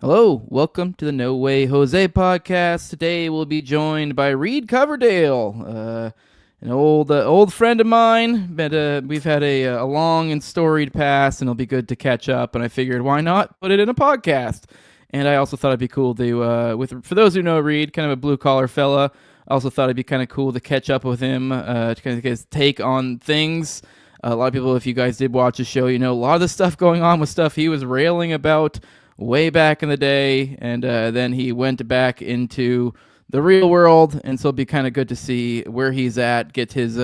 Hello, welcome to the No Way Jose podcast. Today we'll be joined by Reed Coverdale, an old friend of mine. But we've had a long and storied past, and it'll be good to catch up. And I figured, why not put it in a podcast? And I also thought it'd be cool to, for those who know Reed, kind of a blue collar fella. I also thought it'd be kind of cool to catch up with him, to kind of get his take on things. A lot of people, if you guys did watch the show, you know a lot of the stuff going on with stuff he was railing about way back in the day, and then he went back into the real world, and so it'll be kind of good to see where he's at, get his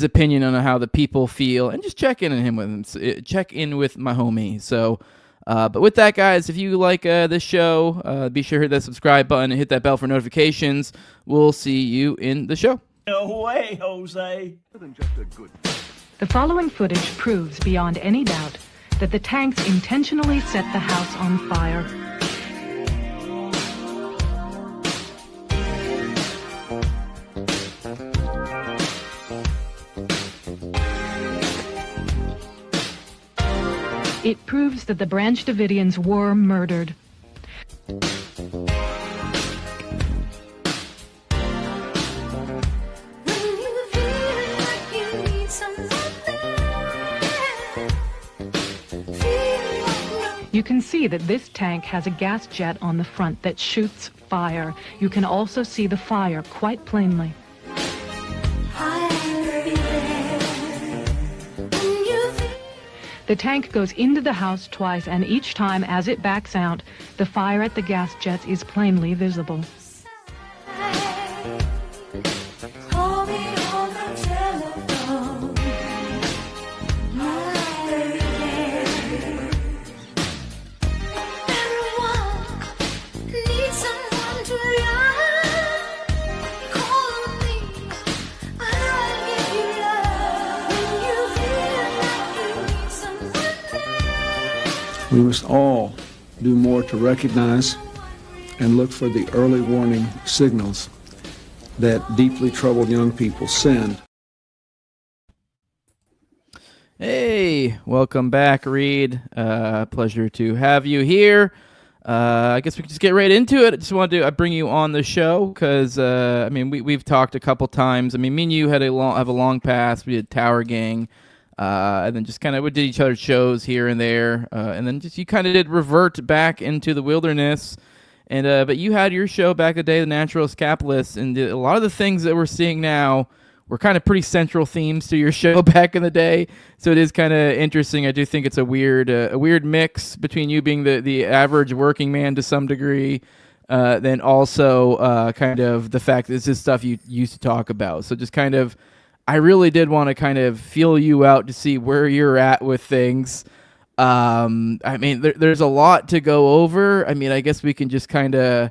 opinion on how the people feel, and just check in on him with him, check in with my homie. So, but with that, guys, if you like this show, be sure to hit that subscribe button and hit that bell for notifications. We'll see you in the show. No way, Jose. The following footage proves beyond any doubt that the tanks intentionally set the house on fire. It proves that the Branch Davidians were murdered. You can see that this tank has a gas jet on the front that shoots fire. You can also see the fire quite plainly. The tank goes into the house twice, and each time as it backs out, the fire at the gas jets is plainly visible. We must all do more to recognize and look for the early warning signals that deeply troubled young people send. Hey, welcome back, Reed. Pleasure to have you here. I guess we can just get right into it. I just wanted to bring you on the show because we've talked a couple times. I mean, me and you have a long past. We did Tower Gang. And then just kind of we did each other's shows here and there, and then just you kind of did revert back into the wilderness, and but you had your show back in the day, the Naturalist Capitalist, and a lot of the things that we're seeing now were kind of pretty central themes to your show back in the day. So it is kind of interesting. I do think it's a weird mix between you being the average working man to some degree, then also kind of the fact that this is stuff you used to talk about. So just kind of. I really did want to kind of feel you out to see where you're at with things. There's a lot to go over. I mean, I guess we can just kind of,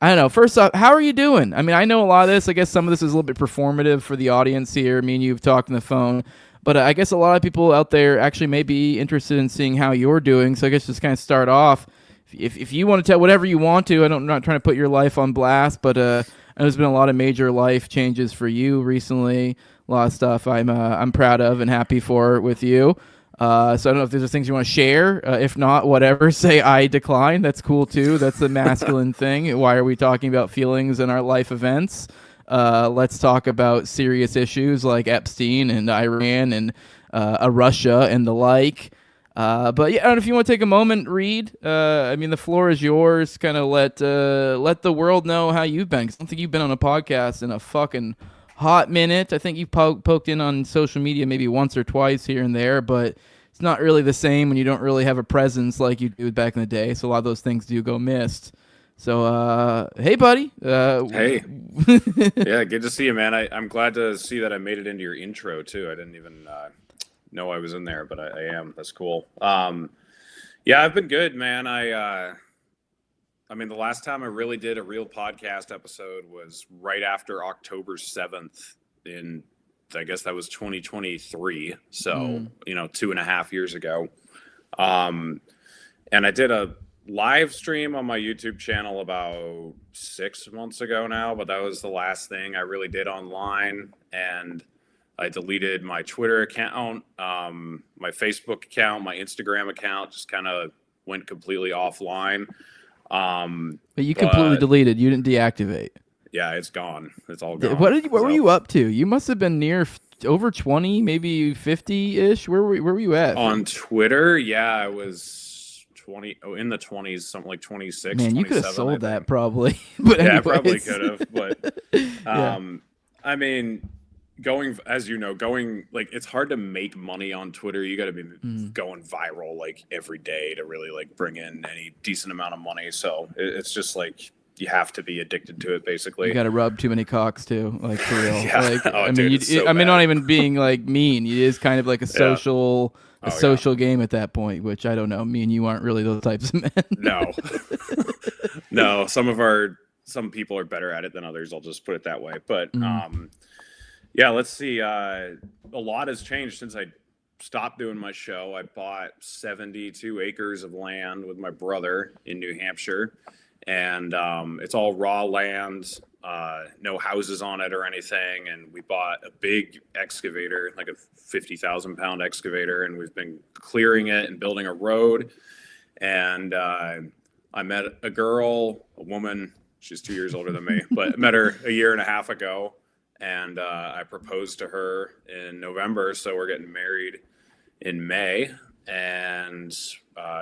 I don't know. First off, how are you doing? I mean, I know a lot of this. I guess some of this is a little bit performative for the audience here. Me and you've talked on the phone. But I guess a lot of people out there actually may be interested in seeing how you're doing. So I guess just kind of start off. If you want to tell whatever you want to, I'm not trying to put your life on blast, but there's been a lot of major life changes for you recently. A lot of stuff I'm proud of and happy for with you. So I don't know if there's things you want to share. If not, whatever. Say I decline. That's cool too. That's the masculine thing. Why are we talking about feelings in our life events? Let's talk about serious issues like Epstein and Iran and Russia and the like. But yeah, I don't know if you want to take a moment, Reed. The floor is yours. Kind of let the world know how you've been. 'Cause I don't think you've been on a podcast in a fucking hot minute. I think you poked in on social media maybe once or twice here and there, but it's not really the same when you don't really have a presence like you did back in the day. So a lot of those things do go missed. So, hey, buddy. Hey. Yeah, good to see you, man. I'm glad to see that I made it into your intro, too. I didn't even know I was in there, but I am. That's cool. Yeah, I've been good, man. The last time I really did a real podcast episode was right after October 7th in, I guess that was 2023. So, 2.5 years ago. And I did a live stream on my YouTube channel about 6 months ago now, but that was the last thing I really did online. And I deleted my Twitter account, my Facebook account, my Instagram account, just kind of went completely offline. But you completely deleted. You didn't deactivate. Yeah, it's gone. It's all gone. What were you up to? You must have been near over 20, maybe 50-ish. Where were you at? On Twitter, yeah, I was 20, in the 20s, something like 26. Man, you could have sold that probably. But yeah, anyways. I probably could have. But Yeah. I mean, going, as you know, going, like, it's hard to make money on Twitter. You got to be going viral like every day to really like bring in any decent amount of money. So it's just like, you have to be addicted to it, basically. You got to rub too many cocks too, like for real. Yeah. Like, Oh, I mean, dude, it's so I mean, not bad. even being like mean. It is kind of like a social, yeah. game at that point. Which I don't know. Me and you aren't really those types of men. No, no. Some people are better at it than others. I'll just put it that way. But yeah, let's see. A lot has changed since I stopped doing my show. I bought 72 acres of land with my brother in New Hampshire. And it's all raw land, no houses on it or anything. And we bought a big excavator, like a 50,000-pound excavator, and we've been clearing it and building a road. And I met a woman, she's 2 years older than me, but met her a year and a half ago. And I proposed to her in November. So we're getting married in May. And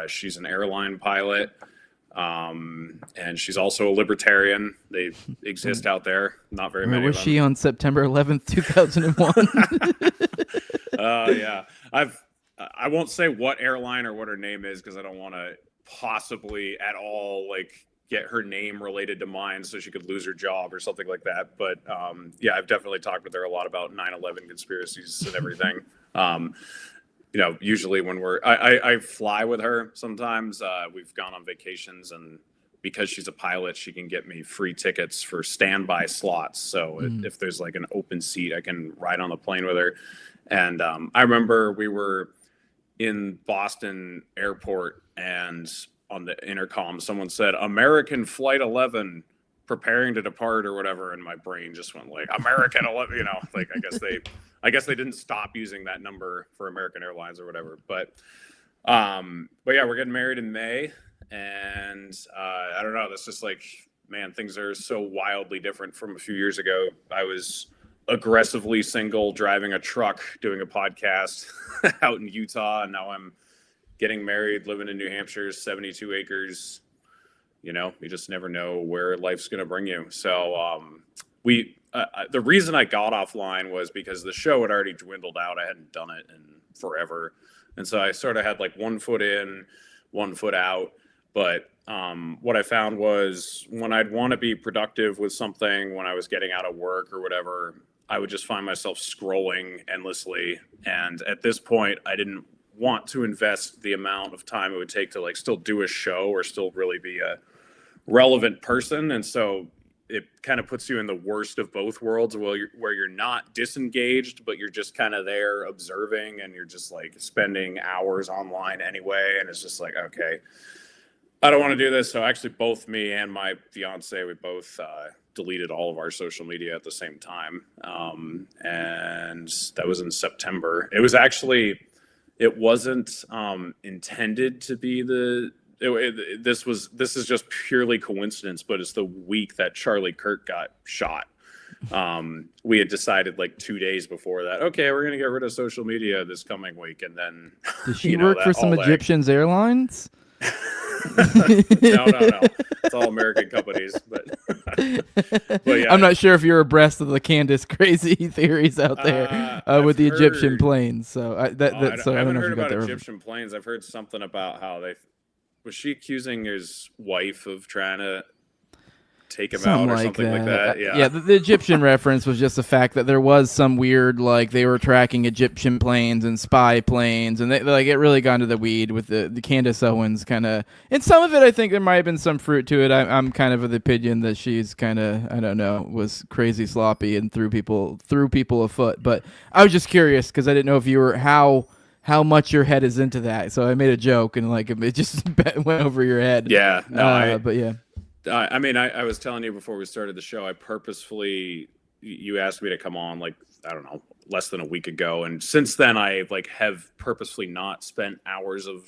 she's an airline pilot. And she's also a libertarian. They exist out there. Not very many. Where was she on September 11th, 2001? Yeah. I won't say what airline or what her name is because I don't want to possibly at all like get her name related to mine so she could lose her job or something like that. But yeah, I've definitely talked with her a lot about 9/11 conspiracies and everything. You know, usually when I fly with her sometimes. We've gone on vacations, and because she's a pilot, she can get me free tickets for standby slots. So if there's like an open seat, I can ride on the plane with her. And I remember we were in Boston airport, and on the intercom, someone said, "American Flight 11 preparing to depart," or whatever. And my brain just went like, American 11, you know, like I guess they didn't stop using that number for American Airlines or whatever. But yeah, we're getting married in May, and I don't know. That's just like, man, things are so wildly different from a few years ago. I was aggressively single, driving a truck, doing a podcast out in Utah, and now I'm getting married, living in New Hampshire, 72 acres. You know, you just never know where life's going to bring you. So the reason I got offline was because the show had already dwindled out. I hadn't done it in forever. And so I sort of had like 1 foot in, 1 foot out. But what I found was when I'd want to be productive with something, when I was getting out of work or whatever, I would just find myself scrolling endlessly. And at this point, I didn't want to invest the amount of time it would take to like still do a show or still really be a relevant person. And so it kind of puts you in the worst of both worlds where you're not disengaged, but you're just kind of there observing, and you're just like spending hours online anyway. And it's just like, okay, I don't want to do this. So actually both me and my fiance, we both deleted all of our social media at the same time. And that was in September. It wasn't intended to be this is just purely coincidence, but it's the week that Charlie Kirk got shot. We had decided like 2 days before that, okay, we're going to get rid of social media this coming week. And then does she work for some Egyptian Airlines? No. It's all American companies, but yeah. I'm not sure if you're abreast of the Candace crazy theories out there with the Egyptian planes. So I haven't heard about Egyptian planes. I've heard something about how was she accusing his wife of trying to take him out or something like that. Yeah, the Egyptian reference was just the fact that there was some weird, like, they were tracking Egyptian planes and spy planes, and they like it really got into the weed with the Candace Owens kind of. And some of it, I think there might have been some fruit to it. I'm kind of the opinion that she's kind of, I don't know, was crazy sloppy and threw people a foot. But I was just curious because I didn't know if you were how much your head is into that. So I made a joke and like it just went over your head. Yeah, no, but yeah. I mean, I was telling you before we started the show, I purposefully, you asked me to come on like, I don't know, less than a week ago. And since then I like have purposefully not spent hours of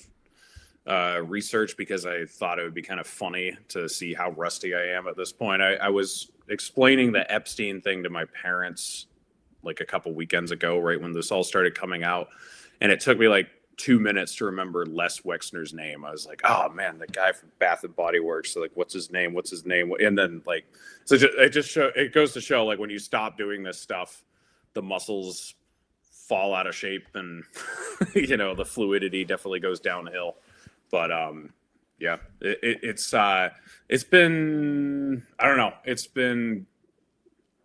research because I thought it would be kind of funny to see how rusty I am at this point. I was explaining the Epstein thing to my parents like a couple weekends ago, right when this all started coming out. And it took me like 2 minutes to remember Les Wexner's name. I was like, oh man, the guy from Bath and Body Works. So like, what's his name? And then like, so it goes to show like when you stop doing this stuff, the muscles fall out of shape and, you know, the fluidity definitely goes downhill. But yeah, it's been, I don't know, it's been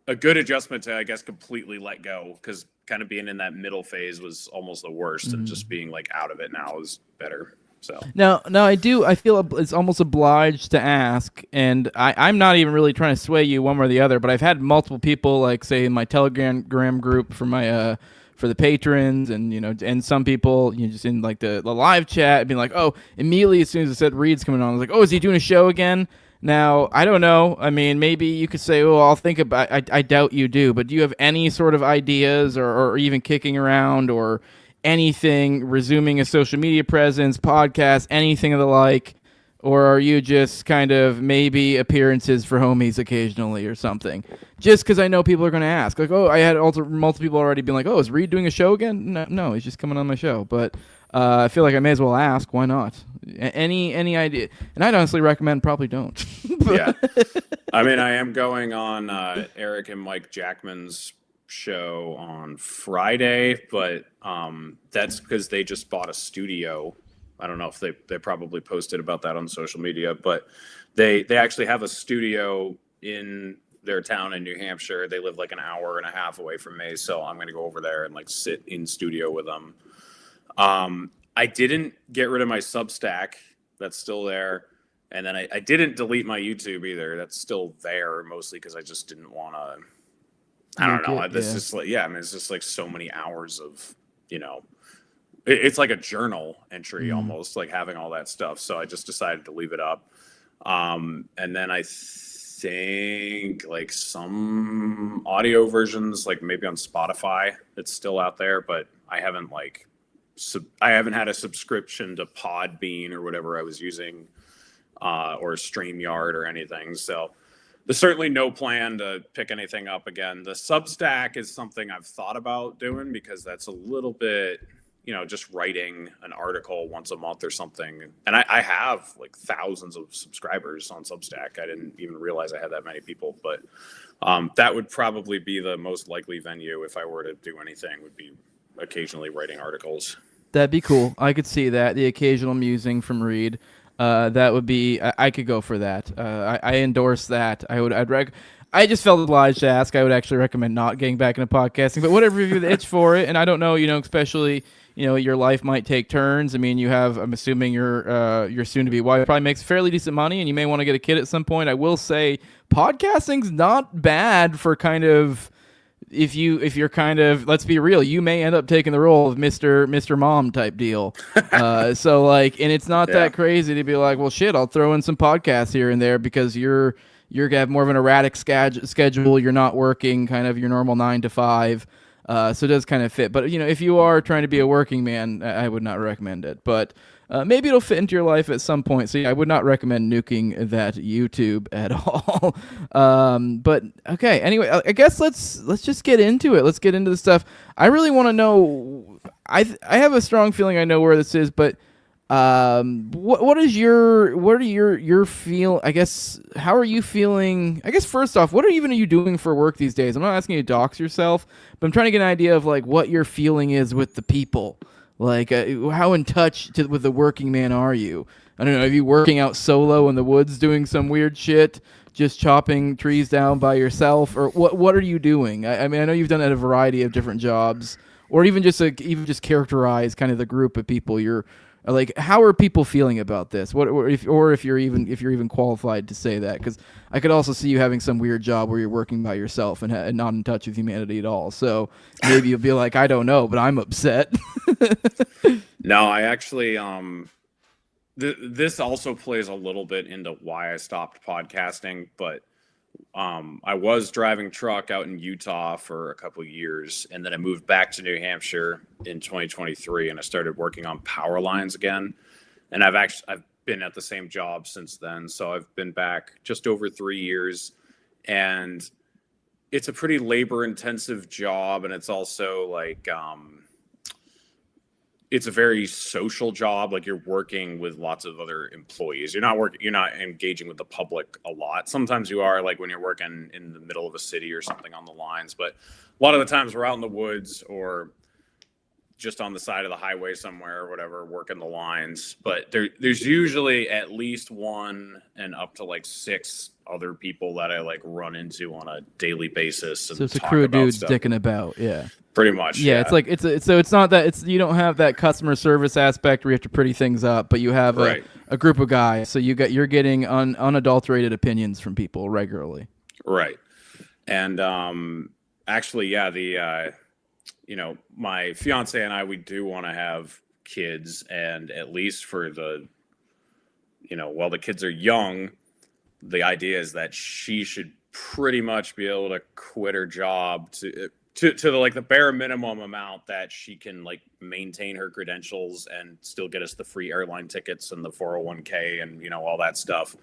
a good adjustment to, I guess, completely let go, because kind of being in that middle phase was almost the worst, and just being like out of it now is better. So now I feel it's almost obliged to ask, and I'm not even really trying to sway you one way or the other, but I've had multiple people, like say in my Telegram group for my for the patrons, and you know, and some people, you know, just in like the live chat being like, oh, immediately as soon as I said Reed's coming on, I was like, oh, is he doing a show again? Now, I don't know. I mean, maybe you could say, oh, I'll think about it. I doubt you do, but do you have any sort of ideas or even kicking around or anything, resuming a social media presence, podcast, anything of the like? Or are you just kind of maybe appearances for homies occasionally or something? Just because I know people are going to ask. Like, oh, I had multiple people already being like, oh, is Reed doing a show again? No, he's just coming on my show. But I feel like I may as well ask. Why not? Any idea? And I'd honestly recommend probably don't. Yeah. I mean, I am going on Eric and Mike Jackman's show on Friday, but that's because they just bought a studio. I don't know if they probably posted about that on social media, but they actually have a studio in their town in New Hampshire. They live like an hour and a half away from me, so I'm going to go over there and like sit in studio with them. I didn't get rid of my Substack. That's still there. And then I didn't delete my YouTube either. That's still there, mostly because I just didn't want to, I don't know. It's just like, yeah, I mean, it's just like so many hours of, you know, it's like a journal entry almost, like having all that stuff. So I just decided to leave it up. And then I think like some audio versions, like maybe on Spotify, it's still out there, but I haven't like, I haven't had a subscription to Podbean or whatever I was using, or StreamYard or anything. So there's certainly no plan to pick anything up again. The Substack is something I've thought about doing, because that's a little bit, you know, just writing an article once a month or something. And I have like thousands of subscribers on Substack. I didn't even realize I had that many people, but that would probably be the most likely venue if I were to do anything, would be occasionally writing articles. That'd be cool. I could see that. The occasional musing from Reed. That would be. I could go for that. I endorse that. I just felt obliged to ask. I would actually recommend not getting back into podcasting, but whatever, if you have the itch for it. And I don't know, you know, especially, you know, your life might take turns. I mean, you have. I'm assuming your soon-to-be wife probably makes fairly decent money, and you may want to get a kid at some point. I will say, podcasting's not bad for kind of. If you're kind of, let's be real, you may end up taking the role of Mr. Mom type deal. So like, and it's not that crazy to be like, well, shit, I'll throw in some podcasts here and there, because you're gonna have more of an erratic schedule. You're not working kind of your normal 9 to 5. So it does kind of fit. But you know, if you are trying to be a working man, I would not recommend it. But maybe it'll fit into your life at some point. So yeah, I would not recommend nuking that YouTube at all. But okay, anyway, I guess let's just get into it. Let's get into the stuff. I really want to know. I have a strong feeling I know where this is, but what are your feel? I guess, how are you feeling? I guess first off, what are you doing for work these days? I'm not asking you to dox yourself, but I'm trying to get an idea of like what your feeling is with the people. Like, how in touch with the working man are you? I don't know. Are you working out solo in the woods doing some weird shit, just chopping trees down by yourself, or what are you doing? I mean, I know you've done a variety of different jobs, or even just characterize kind of the group of people you're. Like, how are people feeling about this? If you're even qualified to say that? Because I could also see you having some weird job where you're working by yourself and not in touch with humanity at all. So maybe you'll be like, I don't know, but I'm upset. No, I actually this also plays a little bit into why I stopped podcasting, but I was driving truck out in Utah for a couple of years, and then I moved back to New Hampshire in 2023, and I started working on power lines again. and I've been at the same job since then. So I've been back just over 3 years, and it's a pretty labor intensive job, and it's also like it's a very social job. Like, you're working with lots of other employees. You're not engaging with the public a lot. Sometimes you are, like when you're working in the middle of a city or something on the lines, but a lot of the times we're out in the woods or just on the side of the highway somewhere or whatever, working the lines. But there's usually at least one and up to like 6 other people that I like run into on a daily basis. And so it's a crew of dudes dicking about. Yeah. Pretty much. Yeah. It's like, it's not that you don't have that customer service aspect where you have to pretty things up, but you have a group of guys. So you're getting unadulterated opinions from people regularly. Right. And actually, my fiance and I, we do want to have kids, and at least for while the kids are young, the idea is that she should pretty much be able to quit her job to the bare minimum amount that she can like maintain her credentials and still get us the free airline tickets and the 401k and all that stuff.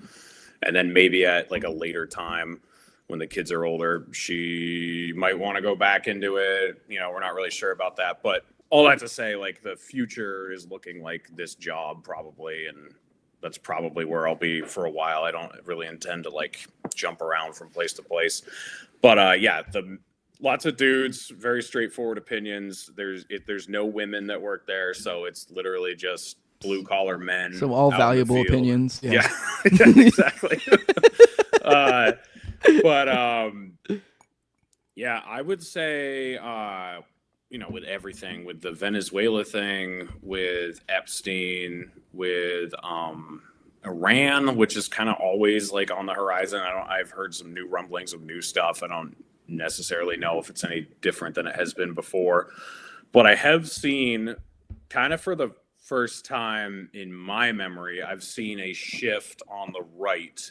And then maybe at like a later time, when the kids are older, she might want to go back into it. We're not really sure about that, but all that to say, like, the future is looking like this job probably, and that's probably where I'll be for a while. I don't really intend to like jump around from place to place, but lots of dudes, very straightforward opinions. There's no women that work there, so it's literally just blue collar men. So all valuable opinions. Yeah, exactly. But I would say, with everything, with the Venezuela thing, with Epstein, with Iran, which is kind of always like on the horizon. I've heard some new rumblings of new stuff. I don't necessarily know if it's any different than it has been before, but I have seen, kind of for the first time in my memory, I've seen a shift on the right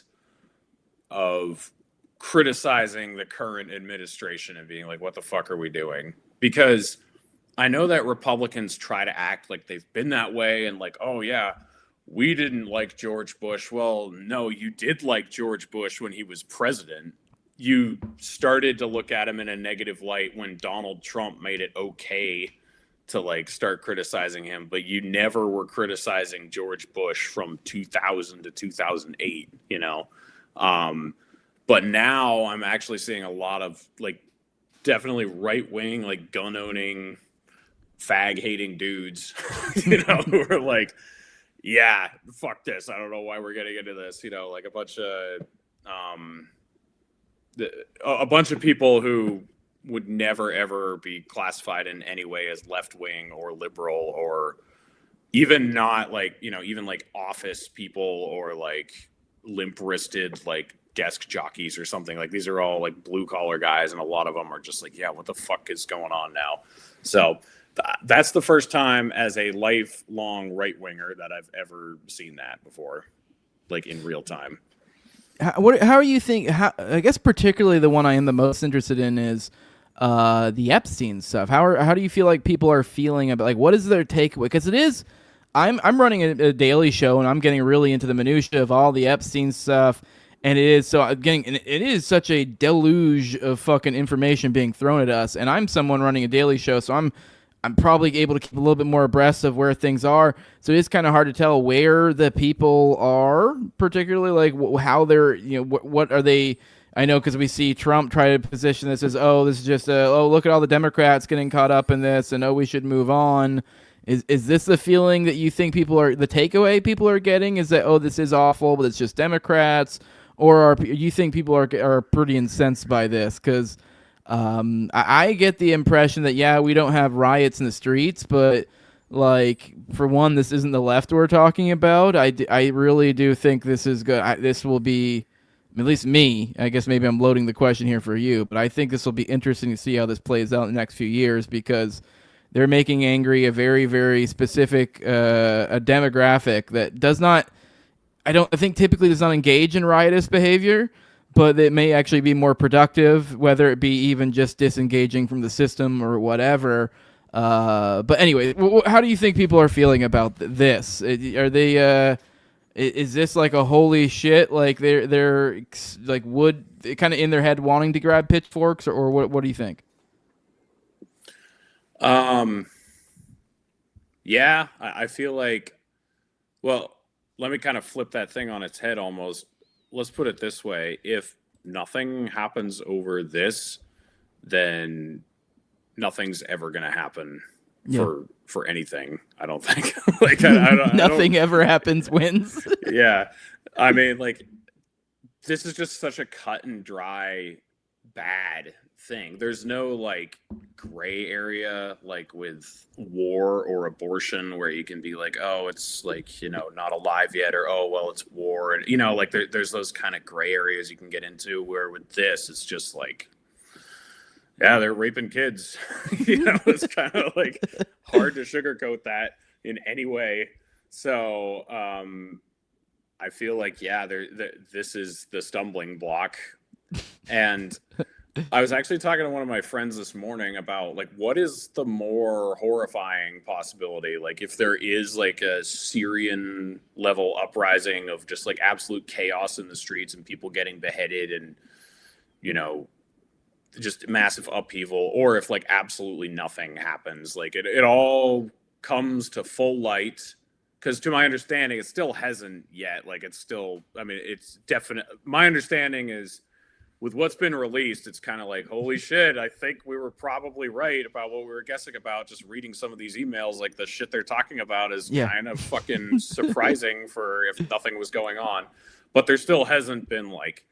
of criticizing the current administration and being like, what the fuck are we doing? Because I know that Republicans try to act like they've been that way and like, oh yeah, we didn't like George Bush. Well, no, you did like George Bush when he was president. You started to look at him in a negative light when Donald Trump made it okay to like start criticizing him, but you never were criticizing George Bush from 2000 to 2008, but now I'm actually seeing a lot of like definitely right wing, like gun owning, fag hating dudes, who are like, yeah, fuck this. I don't know why we're getting into this, like a bunch of people who would never ever be classified in any way as left wing or liberal, or even not like, even like office people or like limp wristed, like desk jockeys or something. Like, these are all like blue collar guys, and a lot of them are just like, yeah, what the fuck is going on now? So that's the first time as a lifelong right winger that I've ever seen that before, like in real time. How are you think? I guess particularly the one I am the most interested in is the Epstein stuff. How do you feel like people are feeling about, like, what is their takeaway? Because it is, I'm running a daily show, and I'm getting really into the minutia of all the Epstein stuff. And it is such a deluge of fucking information being thrown at us. And I'm someone running a daily show, so I'm probably able to keep a little bit more abreast of where things are. So it is kind of hard to tell where the people are, particularly like how they're, what are they? I know, because we see Trump try to position this as, oh, this is just look at all the Democrats getting caught up in this, and we should move on. Is this the feeling that you think the takeaway people are getting? Is that, this is awful, but it's just Democrats? Or do you think people are pretty incensed by this? Because I get the impression that, we don't have riots in the streets, but, like, for one, this isn't the left we're talking about. I really do think this is good. This will be, at least me, I guess maybe I'm loading the question here for you, but I think this will be interesting to see how this plays out in the next few years, because they're making angry a very, very specific a demographic that does not, I think typically does not engage in riotous behavior, but it may actually be more productive, whether it be even just disengaging from the system or whatever. But anyway, how do you think people are feeling about this? Are they? Is this like a holy shit? Like they're like would kind of in their head wanting to grab pitchforks, or what? What do you think? Yeah, I feel like, well, let me kind of flip that thing on its head almost. Let's put it this way. If nothing happens over this, then nothing's ever going to happen for anything, I don't think. Like, Nothing ever happens wins. Yeah. I mean, like, this is just such a cut and dry bad thing. There's no like gray area like with war or abortion where you can be like, oh, it's like, you know, not alive yet, or oh, well, it's war. And, you know, like there's those kind of gray areas you can get into, where with this, it's just like, yeah, they're raping kids. You know, it's kind of like hard to sugarcoat that in any way. So I feel like, yeah, this is the stumbling block. And I was actually talking to one of my friends this morning about like, what is the more horrifying possibility? Like if there is like a Syrian level uprising of just like absolute chaos in the streets and people getting beheaded and, you know, just massive upheaval, or if like absolutely nothing happens, like it all comes to full light. Because to my understanding, it still hasn't yet. Like it's still, I mean, it's definite. My understanding is, with what's been released, it's kind of like, holy shit, I think we were probably right about what we were guessing about. Just reading some of these emails, like the shit they're talking about is kind of fucking surprising for if nothing was going on. But there still hasn't been like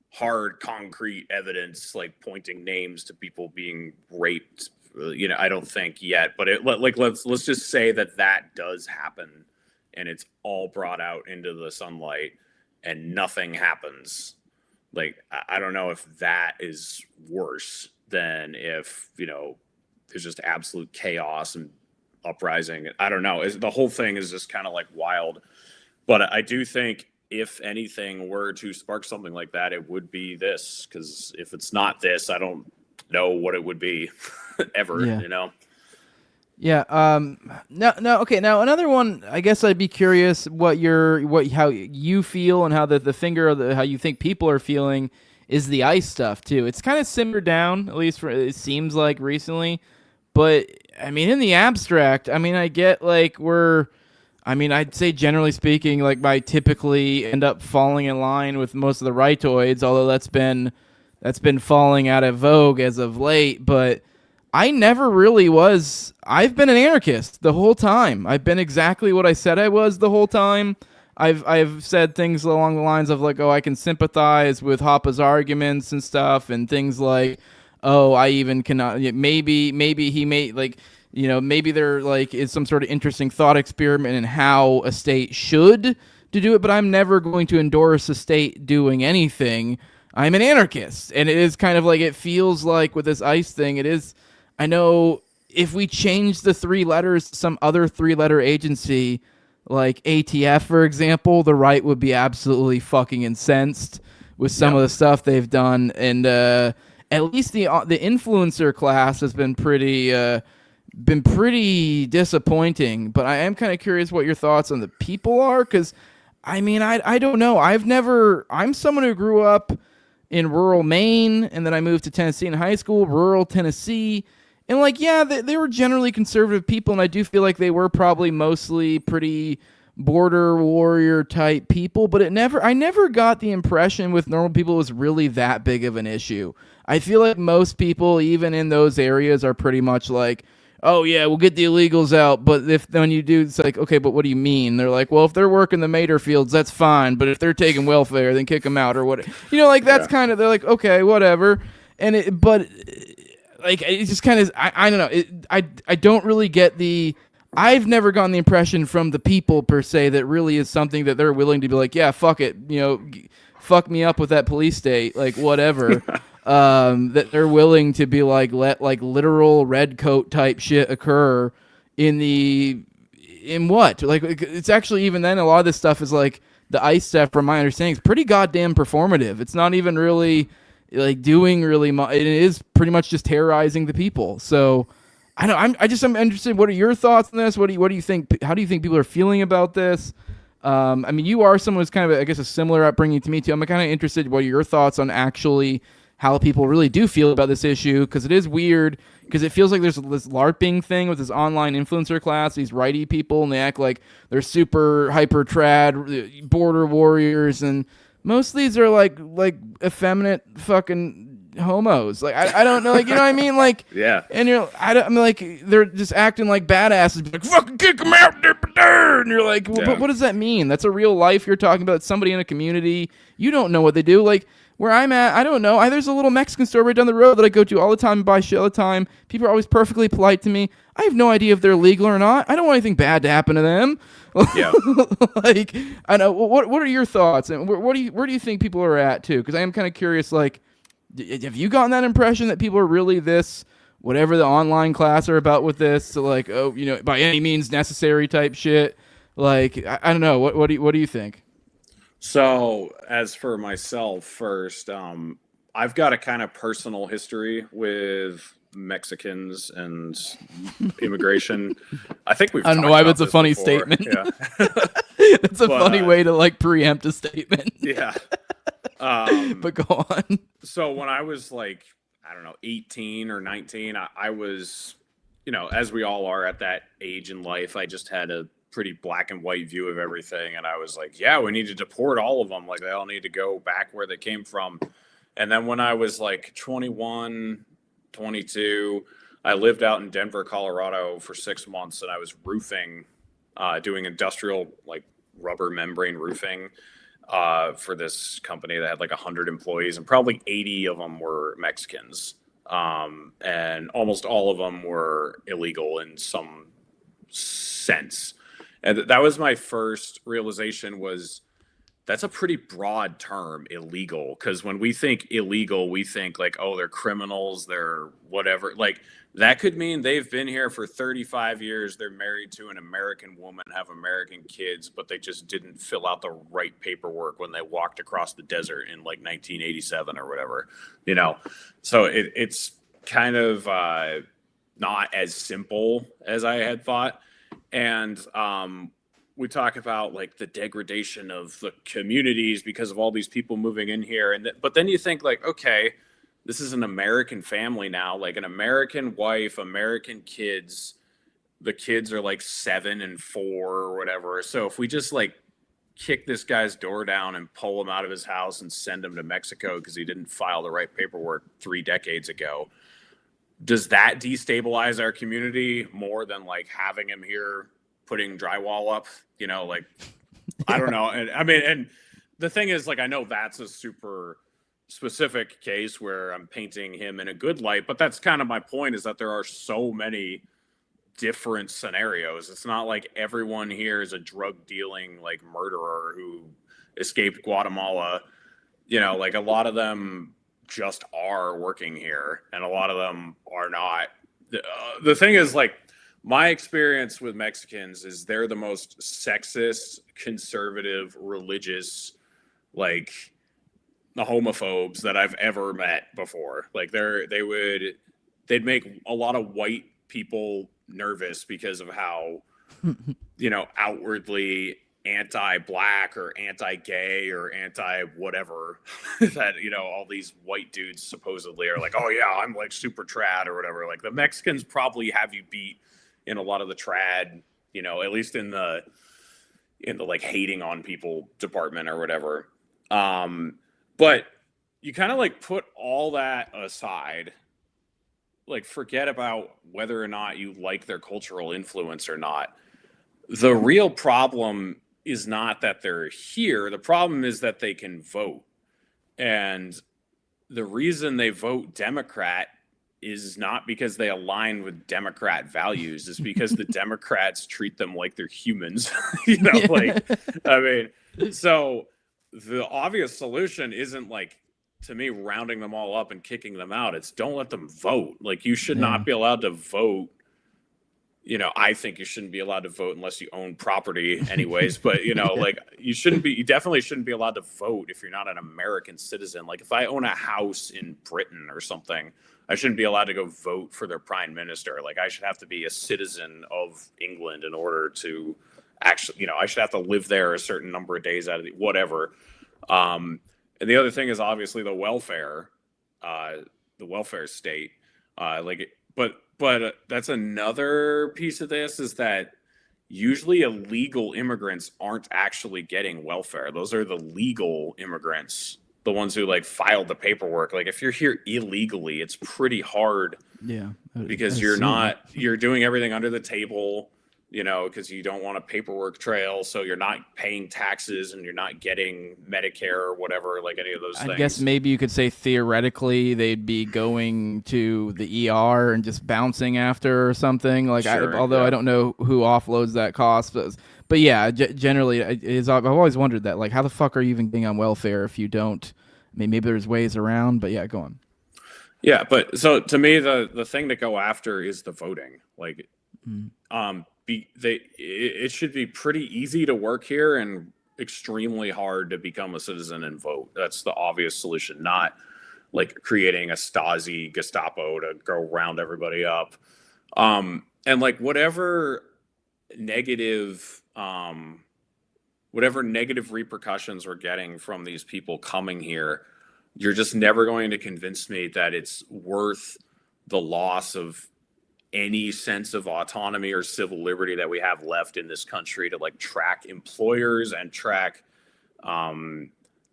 hard, concrete evidence, like pointing names to people being raped. You know, I don't think yet. But let's just say that does happen, and it's all brought out into the sunlight, and nothing happens. Like, I don't know if that is worse than if, you know, there's just absolute chaos and uprising. I don't know. The whole thing is just kind of like wild. But I do think if anything were to spark something like that, it would be this. Because if it's not this, I don't know what it would be ever, you know? Yeah. No. Okay. Now another one. I guess I'd be curious how you feel and how the finger of how you think people are feeling is the ICE stuff too. It's kind of simmered down, at least it seems like recently. But I mean, in the abstract, I mean, I get like I'd say generally speaking, like I typically end up falling in line with most of the rightoids, although that's been falling out of vogue as of late, but I never really was. I've been an anarchist the whole time. I've been exactly what I said I was the whole time. I've said things along the lines of like, oh, I can sympathize with Hoppe's arguments and stuff, and things like, oh, I even cannot. Maybe he made like, you know, maybe there like is some sort of interesting thought experiment in how a state should do it, but I'm never going to endorse a state doing anything. I'm an anarchist, and it is kind of like it feels like with this ICE thing, it is. I know if we change the 3 letters to some other 3-letter agency, like ATF, for example, the right would be absolutely fucking incensed with some of the stuff they've done. And at least the influencer class has been pretty disappointing. But I am kind of curious what your thoughts on the people are, because, I mean, I don't know. I'm someone who grew up in rural Maine, and then I moved to Tennessee in high school, rural Tennessee. And, like, yeah, they were generally conservative people, and I do feel like they were probably mostly pretty border warrior type people, but I never got the impression with normal people it was really that big of an issue. I feel like most people, even in those areas, are pretty much like, oh, yeah, we'll get the illegals out, but when you do, it's like, okay, but what do you mean? They're like, well, if they're working the Mater fields, that's fine, but if they're taking welfare, then kick them out, or what? You know, like, that's kind of, they're like, okay, whatever. Like, it just kind of, I don't know. I don't really get I've never gotten the impression from the people, per se, that really is something that they're willing to be like, yeah, fuck it, you know, fuck me up with that police state, like, whatever. That they're willing to be like, let, like, literal red coat type shit occur in what? Like, it's actually, even then, a lot of this stuff is like, the ICE stuff, from my understanding, is pretty goddamn performative. It's not even really like doing really much. It is pretty much just terrorizing the people. So I know. I'm interested. What are your thoughts on this? What do you think? How do you think people are feeling about this? I mean, you are someone who's kind of, I guess, a similar upbringing to me too. I'm kind of interested. What are your thoughts on actually how people really do feel about this issue? Because it is weird. Because it feels like there's this LARPing thing with this online influencer class, these righty people, and they act like they're super hyper trad border warriors, and most of these are like effeminate fucking homos. Like I don't know, like, you know what I mean? Like, Yeah. And I'm like, they're just acting like badasses, like fucking kick them out, and you're like, well, but what does that mean? That's a real life you're talking about. It's somebody in a community. You don't know what they do. Like where I'm at, I don't know. There's a little Mexican store right down the road that I go to all the time and buy shit all the time. People are always perfectly polite to me. I have no idea if they're legal or not. I don't want anything bad to happen to them. Yeah. Like, I know. What are your thoughts? And where do you think people are at too? Because I am kind of curious. Like, have you gotten that impression that people are really this, whatever the online class are about with this, so like, oh, you know, by any means necessary type shit? Like, I don't know. What do you think? So, as for myself, first, I've got a kind of personal history with Mexicans and immigration. I think we've. I don't know why, but it's a funny statement. Yeah, it's a funny way to like preempt a statement. Yeah. But go on. So when I was like, I don't know, 18 or 19, I was, you know, as we all are at that age in life, I just had a pretty black and white view of everything. And I was like, yeah, we need to deport all of them. Like they all need to go back where they came from. And then when I was like 21, 22, I lived out in Denver, Colorado for 6 months, and I was roofing, doing industrial like rubber membrane roofing for this company that had like 100 employees, and probably 80 of them were Mexicans. And almost all of them were illegal in some sense. And that was my first realization, was that's a pretty broad term, illegal. Because when we think illegal, we think like, oh, they're criminals, they're whatever. Like that could mean they've been here for 35 years. They're married to an American woman, have American kids, but they just didn't fill out the right paperwork when they walked across the desert in like 1987 or whatever, you know? So it's kind of not as simple as I had thought. And we talk about like the degradation of the communities because of all these people moving in here. But then you think like, okay, this is an American family now, like an American wife, American kids. The kids are like 7 and 4 or whatever. So if we just like kick this guy's door down and pull him out of his house and send him to Mexico because he didn't file the right paperwork 3 decades ago, does that destabilize our community more than like having him here putting drywall up? You know, like, I don't know. And I mean, and the thing is, like, I know that's a super specific case where I'm painting him in a good light, but that's kind of my point, is that there are so many different scenarios. It's not like everyone here is a drug dealing like murderer who escaped Guatemala. You know, like a lot of them just are working here and a lot of them are not. The thing is, like, my experience with Mexicans is they're the most sexist, conservative, religious, like the homophobes that I've ever met before. Like they'd make a lot of white people nervous because of how, you know, outwardly anti-black or anti-gay or anti-whatever that, you know, all these white dudes supposedly are like, oh yeah, I'm like super trad or whatever. Like the Mexicans probably have you beat in a lot of the trad, you know, at least in the like hating on people department or whatever. But you kind of like put all that aside, like forget about whether or not you like their cultural influence or not. The real problem is not that they're here. The problem is that they can vote. And the reason they vote Democrat is not because they align with Democrat values. It's because the Democrats treat them like they're humans. You know, like, I mean, so the obvious solution isn't like, to me, rounding them all up and kicking them out. It's don't let them vote. Like, you should not be allowed to vote. You know, I think you shouldn't be allowed to vote unless you own property anyways. But, you know, like you definitely shouldn't be allowed to vote if you're not an American citizen. Like if I own a house in Britain or something, I shouldn't be allowed to go vote for their prime minister. Like, I should have to be a citizen of England in order to actually, you know, I should have to live there a certain number of days out of whatever. And the other thing is obviously the welfare state. But that's another piece of this, is that usually illegal immigrants aren't actually getting welfare. Those are the legal immigrants, the ones who like filed the paperwork. Like, if you're here illegally, it's pretty hard. Yeah. Because you're doing everything under the table, you know, because you don't want a paperwork trail. So you're not paying taxes and you're not getting Medicare or whatever, like any of those things. I guess maybe you could say theoretically they'd be going to the ER and just bouncing after or something. Like, Sure, I don't know who offloads that cost, but yeah, generally, I've always wondered that. Like, how the fuck are you even getting on welfare if you don't? I mean, maybe there's ways around, but yeah, go on. Yeah, but so to me, the thing to go after is the voting. Like, it should be pretty easy to work here and extremely hard to become a citizen and vote. That's the obvious solution, not like creating a Stasi Gestapo to go round everybody up. And like whatever negative repercussions we're getting from these people coming here, you're just never going to convince me that it's worth the loss of any sense of autonomy or civil liberty that we have left in this country to like track employers and track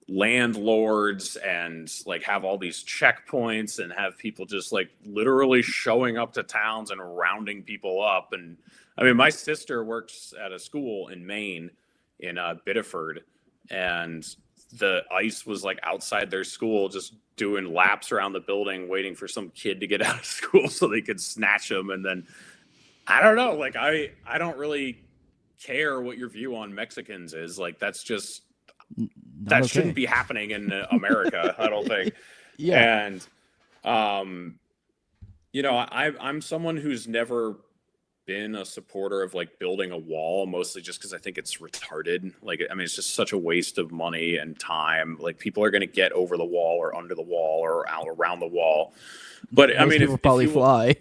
landlords and like have all these checkpoints and have people just like literally showing up to towns and rounding people up. And I mean, my sister works at a school in Maine in Biddeford, and the ICE was like outside their school just doing laps around the building waiting for some kid to get out of school so they could snatch him. And then I don't know, like I don't really care what your view on Mexicans is. Like, that's just that shouldn't be happening in America. I don't think. Yeah. And you know, I'm someone who's never been a supporter of like building a wall, mostly just because I think it's retarded. Like, I mean, it's just such a waste of money and time. Like, people are going to get over the wall or under the wall or out around the wall. But Most I mean, people probably fly.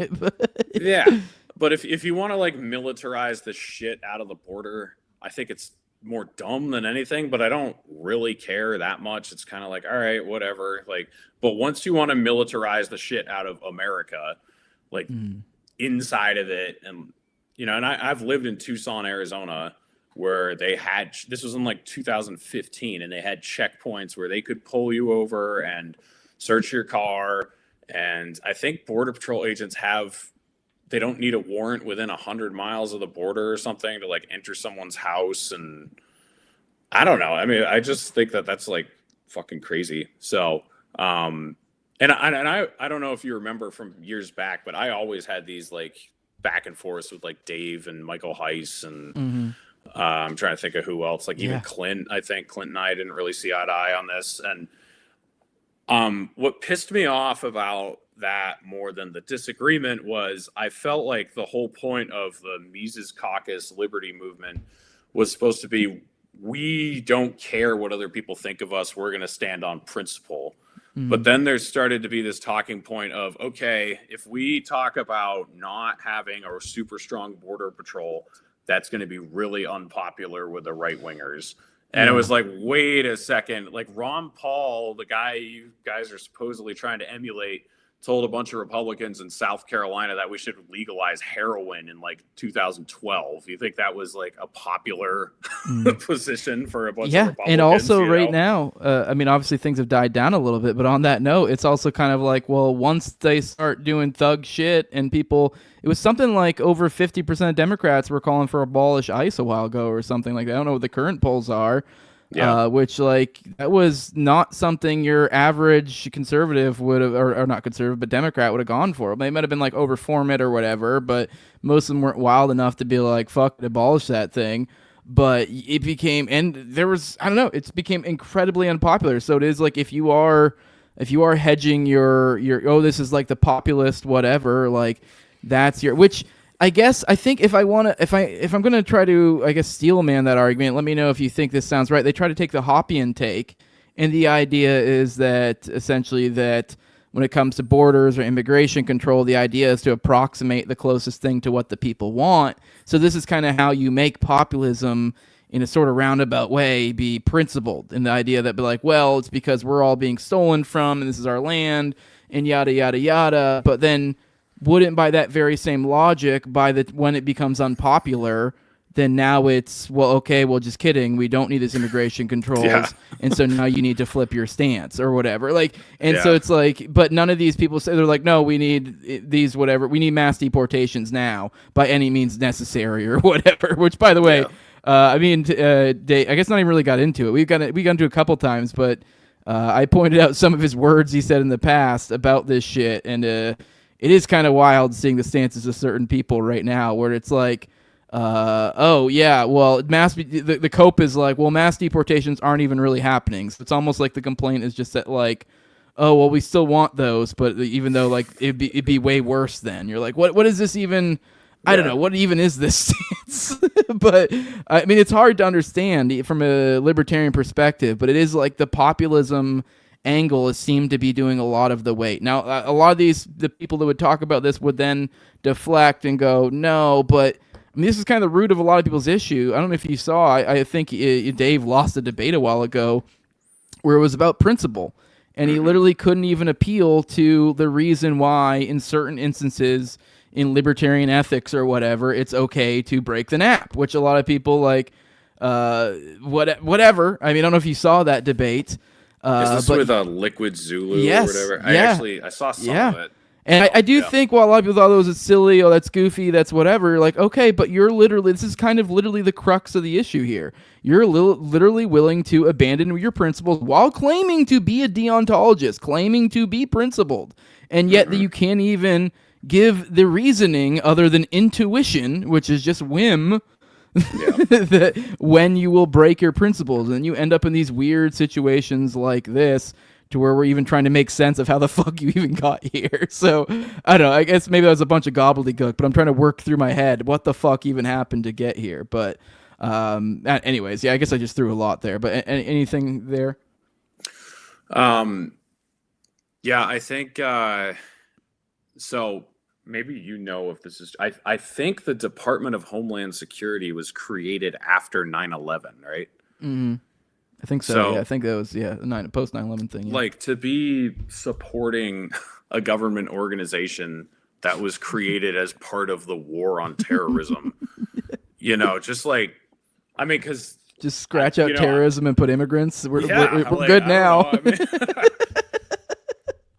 Yeah, but if you want to like militarize the shit out of the border, I think it's more dumb than anything. But I don't really care that much. It's kind of like, all right, whatever. Like, but once you want to militarize the shit out of America, like inside of it, and you know, and I've lived in Tucson, Arizona, where they had, this was in like 2015, and they had checkpoints where they could pull you over and search your car. And I think Border Patrol agents they don't need a warrant within 100 miles of the border or something to like enter someone's house. And I don't know. I mean, I just think that that's like fucking crazy. So, and I don't know if you remember from years back, but I always had these like back and forth with like Dave and Michael Heiss and I'm trying to think of who else, like even Clint. I think Clint and I didn't really see eye to eye on this. And what pissed me off about that more than the disagreement was I felt like the whole point of the Mises Caucus Liberty Movement was supposed to be, we don't care what other people think of us. We're going to stand on principle. But then there started to be this talking point of, okay, if we talk about not having a super strong border patrol, that's going to be really unpopular with the right wingers. And it was like, wait a second, like Ron Paul, the guy you guys are supposedly trying to emulate, told a bunch of Republicans in South Carolina that we should legalize heroin in like 2012. You think that was like a popular position for a bunch of Republicans? And also right now, I mean, obviously things have died down a little bit, but on that note, it's also kind of like, well, once they start doing thug shit and people, it was something like over 50% of Democrats were calling for abolish ICE a while ago or something like that. I don't know what the current polls are. Which like that was not something your average conservative would have, or not conservative, but Democrat would have gone for. They might have been like over form it or whatever, but most of them weren't wild enough to be like, fuck, abolish that thing. But it became, and there was, I don't know, it became incredibly unpopular. So it is like, if you are hedging your, oh, this is like the populist, whatever, like that's your, which I think if I'm gonna try to, I guess, steel man that argument, let me know if you think this sounds right. They try to take the Hoppian take, and the idea is that essentially that when it comes to borders or immigration control, the idea is to approximate the closest thing to what the people want. So this is kind of how you make populism in a sort of roundabout way be principled, in the idea that be like, well, it's because we're all being stolen from and this is our land and yada, yada, yada. But then wouldn't, by that very same logic, when it becomes unpopular, then now it's, well, okay, well, just kidding. We don't need this immigration controls. Yeah. And so now you need to flip your stance or whatever. Like, and so it's like, but none of these people say, they're like, no, we need these, whatever. We need mass deportations now by any means necessary or whatever, which, by the way, I mean, I guess not even really got into it. We got into it a couple times, but I pointed out some of his words he said in the past about this shit. And it is kind of wild seeing the stances of certain people right now where it's like, oh yeah, well, the cope is like, well, mass deportations aren't even really happening. So it's almost like the complaint is just that, like, oh, well, we still want those, but even though, like, it'd be way worse then. You're like, what is this even? I don't know, what even is this stance? But I mean, it's hard to understand from a libertarian perspective, but it is like the populism angle has seemed to be doing a lot of the weight. Now, a lot of the people that would talk about this would then deflect and go, no, but I mean, this is kind of the root of a lot of people's issue. I don't know if you saw, I think Dave lost a debate a while ago where it was about principle. And he literally couldn't even appeal to the reason why in certain instances in libertarian ethics or whatever, it's okay to break the nap, which a lot of people like, whatever. I mean, I don't know if you saw that debate. Is this with Liquid Zulu or whatever? I saw some of it. And I do think while a lot of people thought it was silly, oh, that's goofy, that's whatever, like, okay, but this is kind of literally the crux of the issue here. You're literally willing to abandon your principles while claiming to be a deontologist, claiming to be principled. And yet you can't even give the reasoning other than intuition, which is just whim, that when you will break your principles. And you end up in these weird situations like this, to where we're even trying to make sense of how the fuck you even got here. So, I don't know, I guess maybe that was a bunch of gobbledygook, but I'm trying to work through my head what the fuck even happened to get here. But anyways, I guess I just threw a lot there. But anything there? I think, so maybe if this is, I think the Department of Homeland Security was created after 9/11, right? Mm-hmm. I think so. I think that was the post 9/11 thing. Yeah. Like, to be supporting a government organization that was created as part of the war on terrorism, just like, I mean, because just scratch out terrorism and put immigrants. We're good now.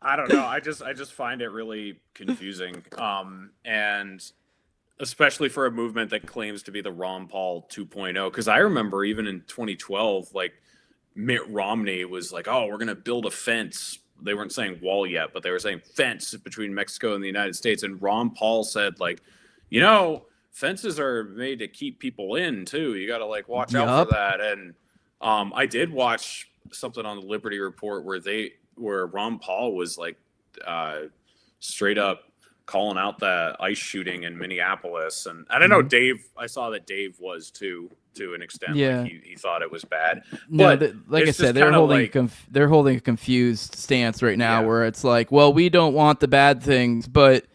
I don't know. I just find it really confusing, and especially for a movement that claims to be the Ron Paul 2.0. Because I remember even in 2012, like, Mitt Romney was like, oh, we're going to build a fence. They weren't saying wall yet, but they were saying fence between Mexico and the United States. And Ron Paul said, like, fences are made to keep people in too. You got to, like, watch out for that. And I did watch something on the Liberty Report where Ron Paul was like straight up calling out the ICE shooting in Minneapolis. And I don't know, Dave, I saw that Dave was too, to an extent. Yeah. Like he thought it was bad. No, but like I said, they're holding a confused stance right now where it's like, well, we don't want the bad things, but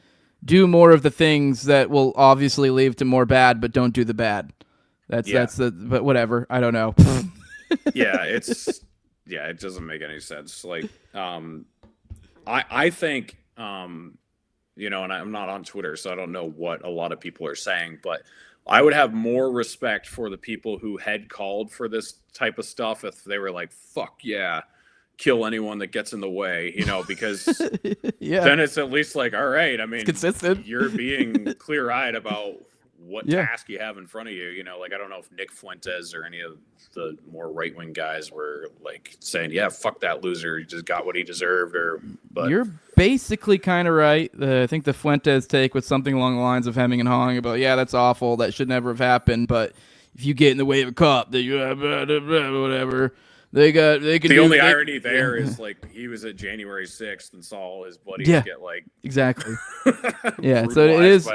do more of the things that will obviously lead to more bad, but don't do the bad. But whatever. I don't know. It doesn't make any sense. Like, I think, and I'm not on Twitter, so I don't know what a lot of people are saying, but I would have more respect for the people who had called for this type of stuff if they were like, fuck yeah, kill anyone that gets in the way, because then it's at least like, all right, I mean, it's consistent. You're being clear-eyed about what task you have in front of you, like, I don't know if Nick Fuentes or any of the more right-wing guys were like saying, yeah, fuck that loser, he just got what he deserved, but you're basically kind of right. I think the Fuentes take was something along the lines of hemming and hawing about, that's awful, that should never have happened, but if you get in the way of a cop, that you whatever. The only irony there is, like, he was at January 6th and saw all his buddies get, like, exactly. So it's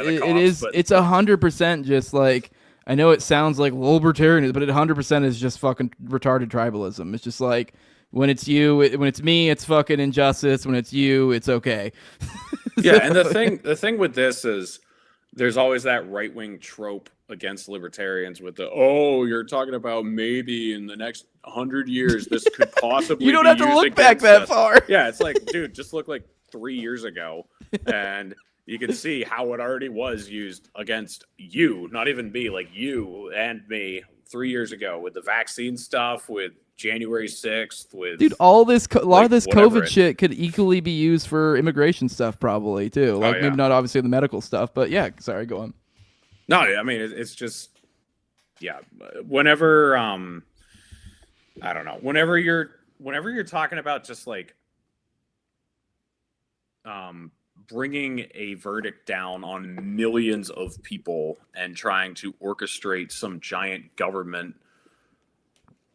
100% just like, I know it sounds like libertarianism, but it 100% is just fucking retarded tribalism. It's just like, When it's you, when it's me, it's fucking injustice. When it's you, it's okay. Yeah, and the thing with this is there's always that right-wing trope against libertarians with you're talking about maybe in the next 100 years this could possibly you don't be have to used look back against that us. far. Yeah, it's like, dude, just look like 3 years ago, and you can see how it already was used against you, not even me, like you and me 3 years ago with the vaccine stuff, with January 6th, with Dude, all this, a lot of this whatever COVID shit could equally be used for immigration stuff, probably too. Like maybe not obviously the medical stuff, but yeah. Sorry, go on. No, I mean it's just whenever I don't know. Whenever you're talking about just like bringing a verdict down on millions of people and trying to orchestrate some giant government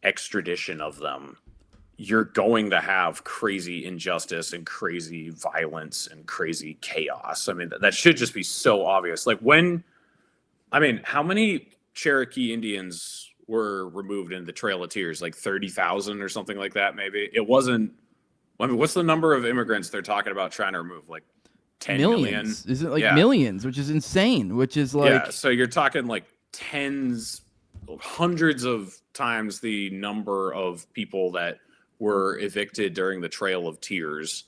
extradition of them, you're going to have crazy injustice and crazy violence and crazy chaos. I mean, that should just be so obvious. Like how many Cherokee Indians were removed in the Trail of Tears? Like 30,000 or something like that, maybe? It wasn't. I mean, what's the number of immigrants they're talking about trying to remove? Like 10 million? Is it like millions, which is insane, which is like... Yeah, so you're talking like hundreds of times the number of people that were evicted during the Trail of Tears.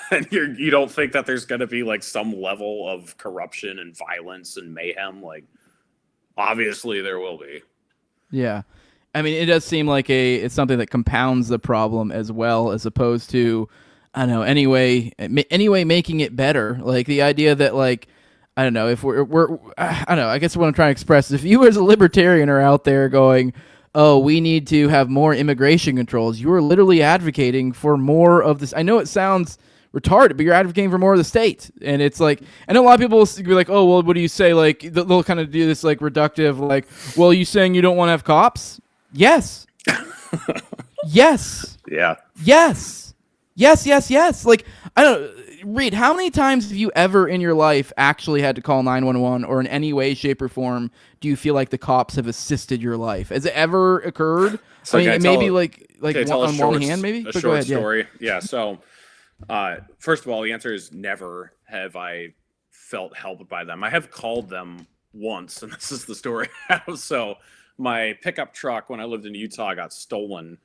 And you don't think that there's going to be like some level of corruption and violence and mayhem? Like, obviously there will be. Yeah. I mean, it does seem like it's something that compounds the problem as well, as opposed to, I don't know, anyway making it better. Like the idea that like, I don't know, if we're I don't know, I guess what I'm trying to express is if you as a libertarian are out there going, oh, we need to have more immigration controls, you are literally advocating for more of this. I know it sounds retarded, but you're advocating for more of the state. And it's like, I know a lot of people will be like, oh, well, what do you say? Like, they'll kind of do this like reductive, like, well, you saying you don't want to have cops? Yes. Yes. Yeah. Yes. Yes. Like, I don't Reed, how many times have you ever in your life actually had to call 911, or in any way, shape, or form do you feel like the cops have assisted your life? Has it ever occurred? So I mean, maybe like on one hand, hand, maybe? A But short go ahead, story. Yeah. So, first of all, the answer is never have I felt helped by them. I have called them once, and this is the story. So, my pickup truck when I lived in Utah got stolen.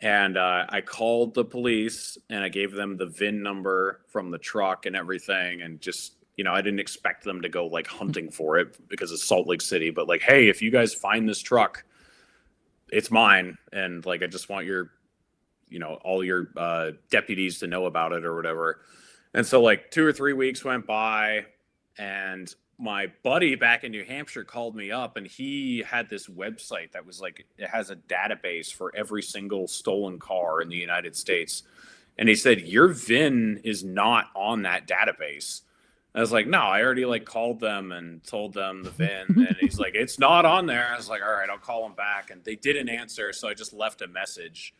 And I called the police and I gave them the VIN number from the truck and everything. And just, I didn't expect them to go like hunting for it because it's Salt Lake City. But like, hey, if you guys find this truck, it's mine. And like, I just want your, all your deputies to know about it or whatever. And so like 2 or 3 weeks went by, and my buddy back in New Hampshire called me up, and he had this website that was like, it has a database for every single stolen car in the United States. And he said, your VIN is not on that database. I was like, no, I already like called them and told them the VIN. And he's like, it's not on there. I was like, all right, I'll call them back. And they didn't answer. So I just left a message.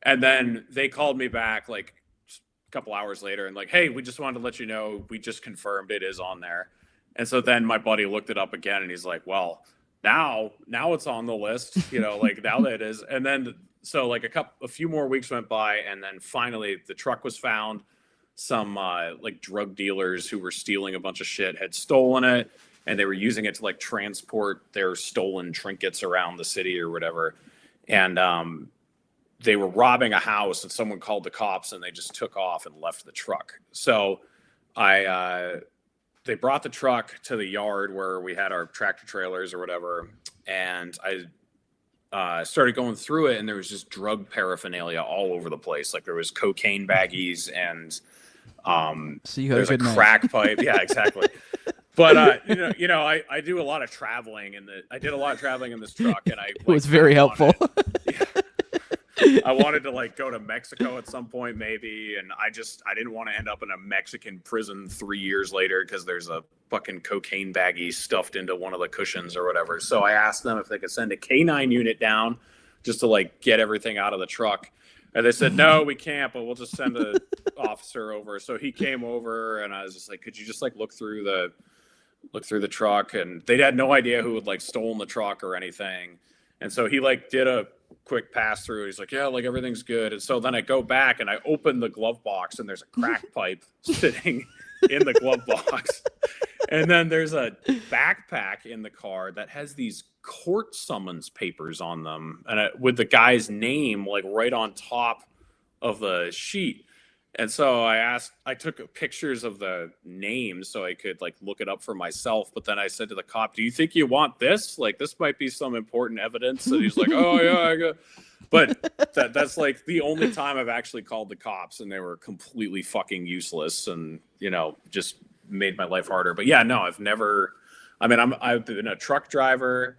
And then they called me back like a couple hours later and like, hey, we just wanted to let you know, we just confirmed it is on there. And so then my buddy looked it up again, and he's like, well, now it's on the list, like now that it is. And then, so like a few more weeks went by, and then finally the truck was found. Some like drug dealers who were stealing a bunch of shit had stolen it, and they were using it to like transport their stolen trinkets around the city or whatever. And they were robbing a house, and someone called the cops, and they just took off and left the truck. So they brought the truck to the yard where we had our tractor trailers or whatever. And I started going through it, and there was just drug paraphernalia all over the place. Like there was cocaine baggies and so you there's a crack pipe. Yeah, exactly. But I do a lot of traveling, and I did a lot of traveling in this truck, and it was very helpful. I wanted to like go to Mexico at some point maybe, and I didn't want to end up in a Mexican prison 3 years later because there's a fucking cocaine baggie stuffed into one of the cushions or whatever. So I asked them if they could send a K9 unit down just to like get everything out of the truck. And they said, no, we can't, but we'll just send an officer over. So he came over, and I was just like, could you just like look through the truck? And they had no idea who had like stolen the truck or anything. And so he like did a quick pass through. He's like, yeah, like everything's good. And so then I go back and I open the glove box and there's a crack pipe sitting in the glove box. And then there's a backpack in the car that has these court summons papers on them, and with the guy's name like right on top of the sheet. And so I took pictures of the names so I could like look it up for myself. But then I said to the cop, do you think you want this? Like, this might be some important evidence. And he's like, oh yeah, I got. But that's like the only time I've actually called the cops, and they were completely fucking useless and, just made my life harder. But yeah, no, I've been a truck driver.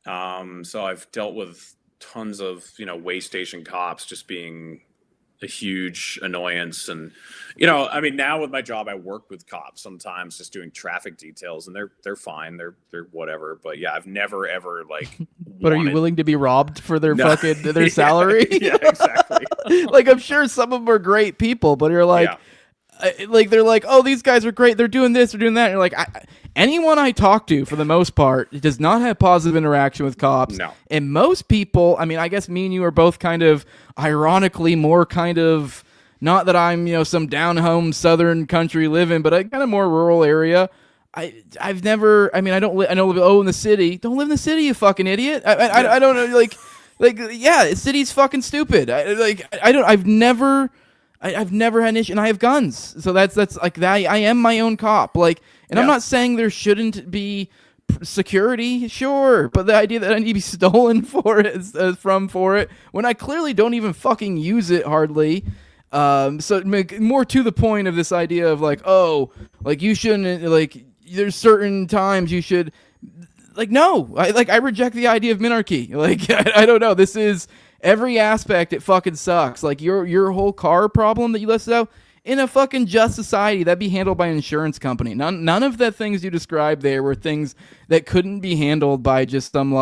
So I've dealt with tons of, way station cops just being a huge annoyance. And, now with my job, I work with cops sometimes just doing traffic details, and they're fine. They're whatever. But yeah, I've never ever like. But are you willing to be robbed for their their salary? Yeah, exactly. Like, I'm sure some of them are great people, but you're like, they're like, oh, these guys are great. They're doing this, they're doing that. And you're like, anyone I talk to, for the most part, does not have positive interaction with cops. No. And most people, I guess me and you are both kind of, ironically, more kind of, not that I'm, some down-home southern country living, but a kind of more rural area. I've never, I don't live, in the city. Don't live in the city, you fucking idiot. I don't know, yeah, the city's fucking stupid. I've never had an issue, and I have guns. So that's like that. I am my own cop. And I'm not saying there shouldn't be security, sure, but the idea that I need to be stolen for it when I clearly don't even fucking use it hardly. So more to the point of this idea of you shouldn't, there's certain times you should, no, I reject the idea of minarchy. I don't know. This is every aspect. It fucking sucks. Your whole car problem that you listed out, in a fucking just society, that'd be handled by an insurance company. None of the things you described there were things that couldn't be handled by just some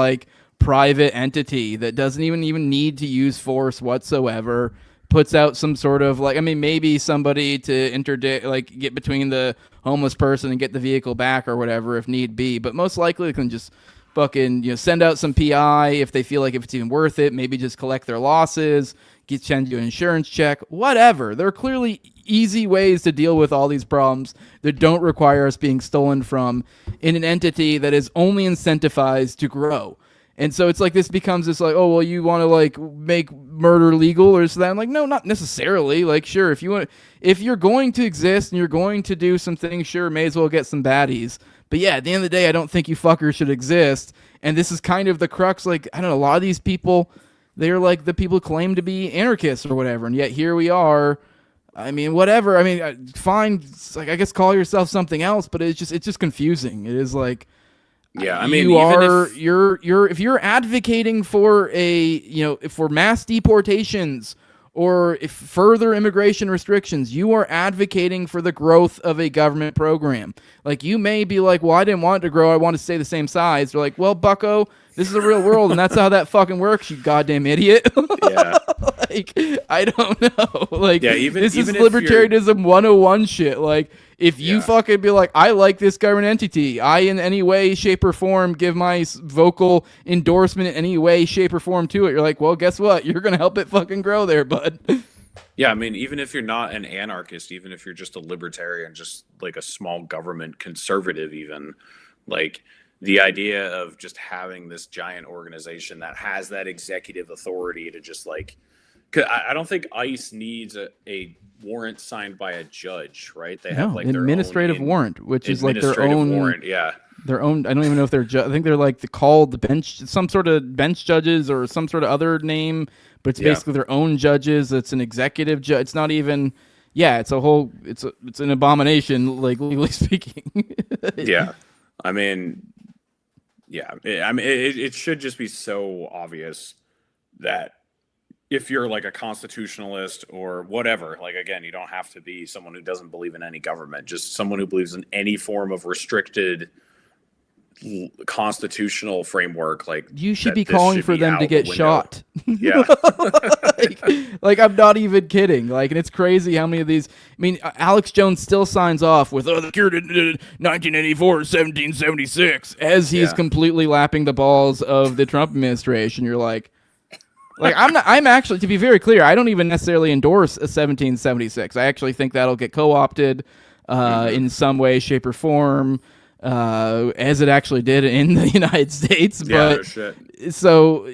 private entity that doesn't even need to use force whatsoever. Puts out some sort of maybe somebody to interdict, get between the homeless person and get the vehicle back or whatever if need be. But most likely they can just fucking send out some PI if they feel like if it's even worth it. Maybe just collect their losses, send you an insurance check, whatever. There are clearly easy ways to deal with all these problems that don't require us being stolen from in an entity that is only incentivized to grow. And so it's this becomes this oh, well, you want to make murder legal or so that. I'm like, no, not necessarily. Sure, if you're going to exist and you're going to do some things, sure, may as well get some baddies. But yeah, at the end of the day, I don't think you fuckers should exist. And this is kind of the crux. I don't know, a lot of these people, they're the people who claim to be anarchists or whatever. And yet here we are. Whatever. Fine. I guess call yourself something else, but it's just confusing. It is yeah, if you're advocating for for mass deportations or if further immigration restrictions, you are advocating for the growth of a government program. You may be well, I didn't want it to grow, I want to stay the same size. They're well, bucko, this is the real world, and that's how that fucking works, you goddamn idiot. Yeah. I don't know. This is if libertarianism 101 shit. If you fucking be I like this government entity, I in any way, shape, or form give my vocal endorsement in any way, shape, or form to it. You're well, guess what? You're going to help it fucking grow there, bud. Yeah, even if you're not an anarchist, even if you're just a libertarian, just a small government conservative even, the idea of just having this giant organization that has that executive authority to just 'cause I don't think ICE needs a warrant signed by a judge, right? They have their administrative own warrant, which is their own warrant. Yeah, their own. I don't even know if they're. I think they're called the bench, some sort of bench judges or some sort of other name, but it's basically their own judges. It's an executive judge. It's not even. Yeah, it's a whole. It's an abomination, legally speaking. Yeah, it should just be so obvious that if you're a constitutionalist or whatever, again, you don't have to be someone who doesn't believe in any government, just someone who believes in any form of restricted constitutional framework. You should be calling for them to get shot. Yeah. I'm not even kidding. And it's crazy how many of these, Alex Jones still signs off with, the cure to 1984, 1776, as he's completely lapping the balls of the Trump administration. You're Like I'm actually, to be very clear, I don't even necessarily endorse a 1776. I actually think that'll get co-opted in some way, shape, or form, as it actually did in the United States. Yeah, But shit. so,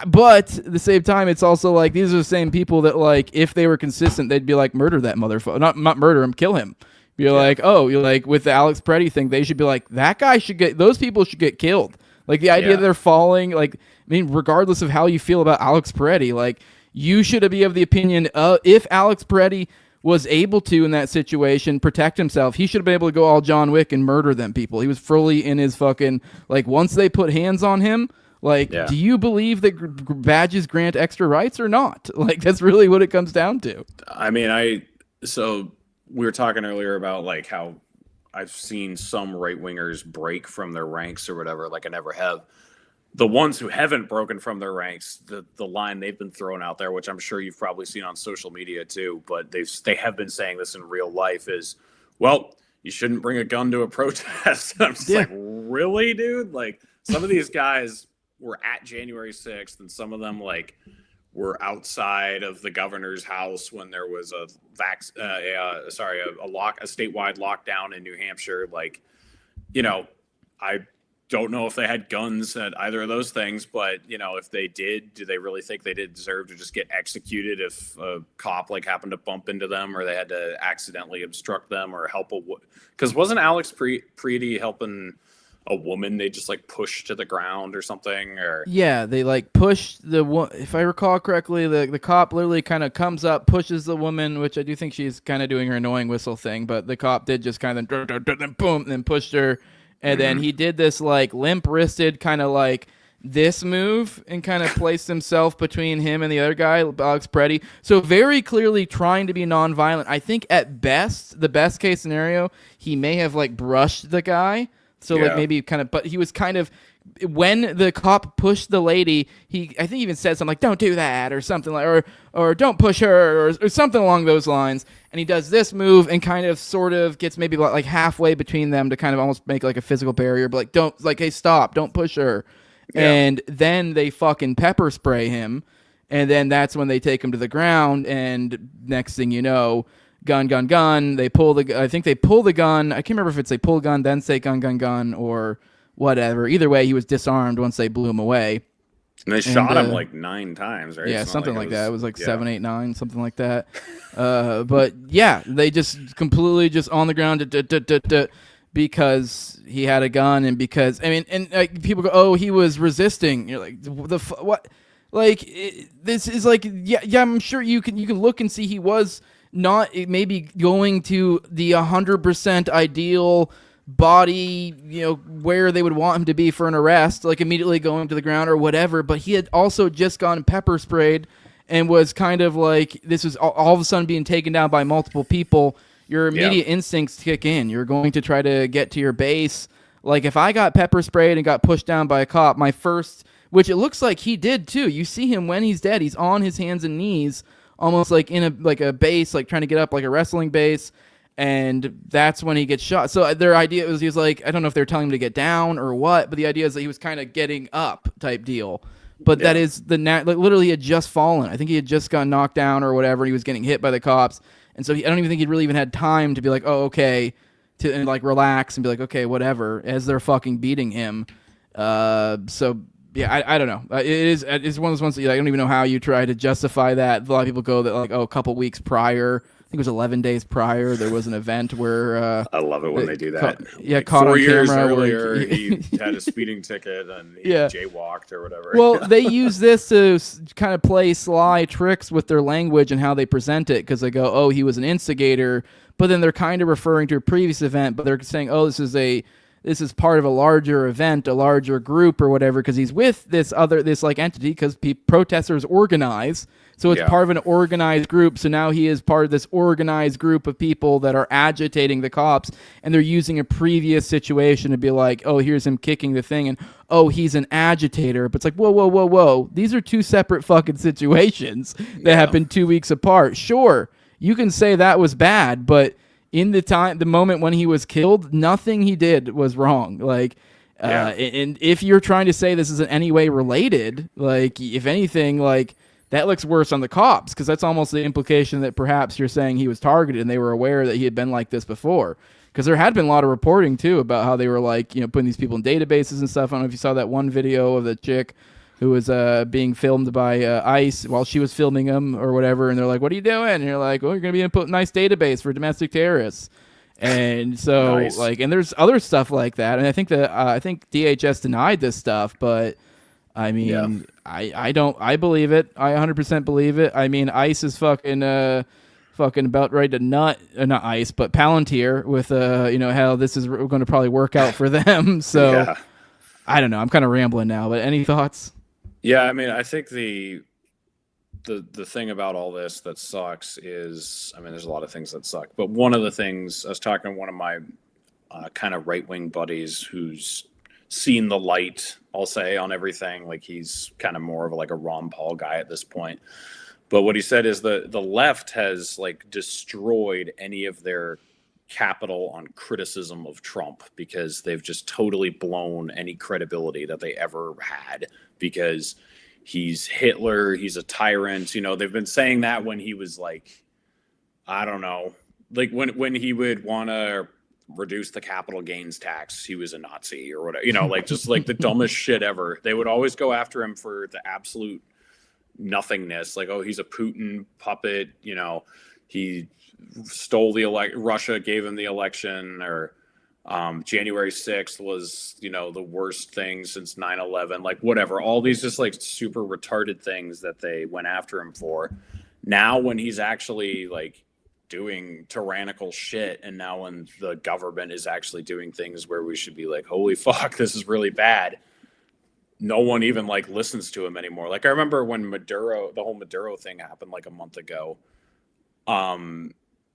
but at the same time, it's also like these are the same people that, like, if they were consistent, they'd be like, murder that motherfucker, not murder him, kill him. You're like, oh, you're like with the Alex Preddy thing, they should be like, that guy should get, those people should get killed. Like the idea that they're falling, like, I mean, regardless of how you feel about Alex Preddy, like, you should be of the opinion if Alex Preddy was able to, in that situation, protect himself, he should have been able to go all John Wick and murder them people. He was fully in his fucking, like, once they put hands on him, like, do you believe that badges grant extra rights or not? Like, that's really what it comes down to. I mean, so we were talking earlier about like how I've seen some right wingers break from their ranks or whatever. Like I never have. The ones who haven't broken from their ranks, the line they've been throwing out there, which I'm sure you've probably seen on social media too, but they have been saying this in real life is, well, you shouldn't bring a gun to a protest. I'm just like, really, dude? Like some of these guys were at January 6th and some of them like were outside of the governor's house when there was a statewide lockdown in New Hampshire. Like, you know, I don't know if they had guns at either of those things, but you know, if they did, do they really think they did deserve to just get executed if a cop like happened to bump into them or they had to accidentally obstruct them or help because wasn't Alex Preddy helping a woman they just like pushed to the ground or something? Or yeah, they like pushed if I recall correctly, the cop literally kind of comes up, pushes the woman, which I do think she's kind of doing her annoying whistle thing, but the cop did just kind of boom, and then pushed her, and then he did this like limp wristed kind of like this move and kind of placed himself between him and the other guy, Alex Preddy. So very clearly trying to be nonviolent. I think at best, the best case scenario, he may have like brushed the guy. So like maybe kind of, but he was kind of, when the cop pushed the lady, I think even said something like, don't do that or something like, or don't push her or something along those lines. And he does this move and kind of sort of gets maybe like halfway between them to kind of almost make like a physical barrier, but like, don't, like, hey, stop, don't push her. Yeah. And then they fucking pepper spray him. And then that's when they take him to the ground. And next thing you know, gun. They pull I think they pull the gun. I can't remember if it's they pull gun, then say gun, or whatever. Either way, he was disarmed once they blew him away. And they shot him like 9 times, right? Yeah, something like that. It was like 7, 8, 9, something like that. But yeah, they just completely just on the ground because he had a gun and because, I mean, and like, people go, oh, he was resisting. You're like, what? Like, this is like, yeah, I'm sure you can look and see he was not maybe going to the 100% ideal body, you know, where they would want him to be for an arrest, like immediately going to the ground or whatever, but he had also just gone pepper sprayed and was kind of like, this was all of a sudden being taken down by multiple people. Your immediate instincts kick in. You're going to try to get to your base. Like if I got pepper sprayed and got pushed down by a cop, my first, which it looks like he did too, you see him when he's dead, he's on his hands and knees, almost like in a base, like trying to get up like a wrestling base, and that's when he gets shot. So their idea was he was like, I don't know if they're telling him to get down or what, but the idea is that he was kind of getting up type deal. But that is like literally he had just fallen. I think he had just got knocked down or whatever. He was getting hit by the cops, and so I don't even think he'd really even had time to be like, oh, okay, and like relax and be like, okay, whatever, as they're fucking beating him. So. Yeah, I don't know. It's one of those ones that I don't even know how you try to justify that. A lot of people go that like, oh, a couple weeks prior, I think it was 11 days prior, there was an event where I love it when they do that. Caught 4 on years camera earlier, he had a speeding ticket and he jaywalked or whatever. Well, they use this to kind of play sly tricks with their language and how they present it, because they go, oh, he was an instigator, but then they're kind of referring to a previous event, but they're saying, oh, this is part of a larger event, a larger group or whatever, because he's with this like entity, because protesters organize. So it's part of an organized group. So now he is part of this organized group of people that are agitating the cops, and they're using a previous situation to be like, oh, here's him kicking the thing, and oh, he's an agitator. But it's like, whoa. These are two separate fucking situations that happened 2 weeks apart. Sure, you can say that was bad, but in the moment when he was killed, nothing he did was wrong. Like, and if you're trying to say this isn't any way related, like, if anything, like, that looks worse on the cops, because that's almost the implication that perhaps you're saying he was targeted and they were aware that he had been like this before. Because there had been a lot of reporting, too, about how they were, like, putting these people in databases and stuff. I don't know if you saw that one video of the chick who was being filmed by ICE while she was filming him or whatever. And they're like, what are you doing? And you're like, well, you're going to be put in a nice database for domestic terrorists. And so, Nice. and there's other stuff like that. And I think that DHS denied this stuff, but I mean, Yeah. I believe it. I 100% believe it. I mean, ICE is fucking about ready to not ICE, but Palantir with how this is going to probably work out for them. So Yeah. I don't know. I'm kind of rambling now, but any thoughts? Yeah, I mean, I think the thing about all this that sucks is, I mean, there's a lot of things that suck, but one of the things, I was talking to one of my kind of right-wing buddies who's seen the light, I'll say, on everything. Like, he's kind of more of like a Ron Paul guy at this point. But what he said is the left has like destroyed any of their capital on criticism of Trump, because they've just totally blown any credibility that they ever had, because he's Hitler, he's a tyrant. They've been saying that when he was like, I don't know, like when he would want to reduce the capital gains tax, he was a Nazi or whatever, like just like the dumbest shit ever. They would always go after him for the absolute nothingness, like, oh, he's a Putin puppet, he stole the Russia gave him the election, or January 6th was, the worst thing since 9/11, like whatever, all these just like super retarded things that they went after him for. Now when he's actually like doing tyrannical shit, and now when the government is actually doing things where we should be like, holy fuck, this is really bad, no one even like listens to him anymore. Like, I remember when the whole Maduro thing happened like a month ago.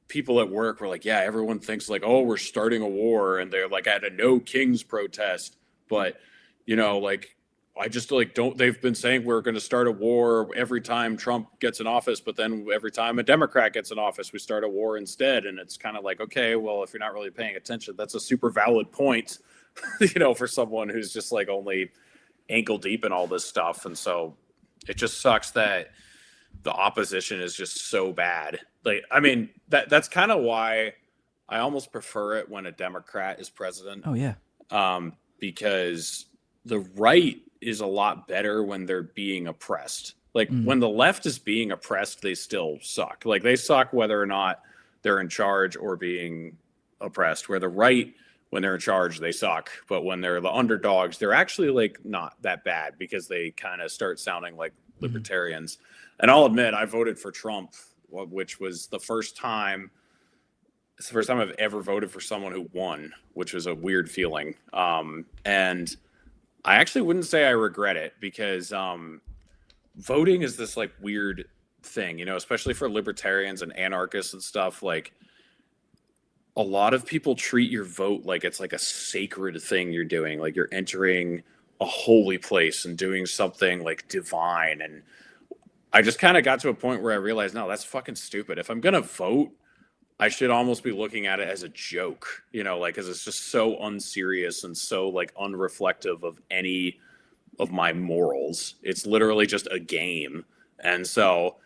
People at work were like, yeah, everyone thinks like, oh, we're starting a war, and they're like at a no kings protest. But, like, I just like they've been saying we're going to start a war every time Trump gets in office, but then every time a Democrat gets in office, we start a war instead. And it's kind of like, okay, well, if you're not really paying attention, that's a super valid point, for someone who's just like only ankle deep in all this stuff. And so it just sucks that the opposition is just so bad. Like, I mean, that's kind of why I almost prefer it when a Democrat is president. Oh yeah. Because the right is a lot better when they're being oppressed. Like when the left is being oppressed, they still suck. Like, they suck whether or not they're in charge or being oppressed. Where the right, when they're in charge, they suck. But when they're the underdogs, they're actually like not that bad, because they kind of start sounding like libertarians. And I'll admit, I voted for Trump, which was the first time. It's the first time I've ever voted for someone who won, which was a weird feeling. And I actually wouldn't say I regret it, because voting is this like weird thing, especially for libertarians and anarchists and stuff. Like, a lot of people treat your vote like it's like a sacred thing you're doing. Like, you're entering a holy place and doing something like divine. And I just kind of got to a point where I realized, no, that's fucking stupid. If I'm going to vote, I should almost be looking at it as a joke, like, because it's just so unserious and so like unreflective of any of my morals. It's literally just a game. And so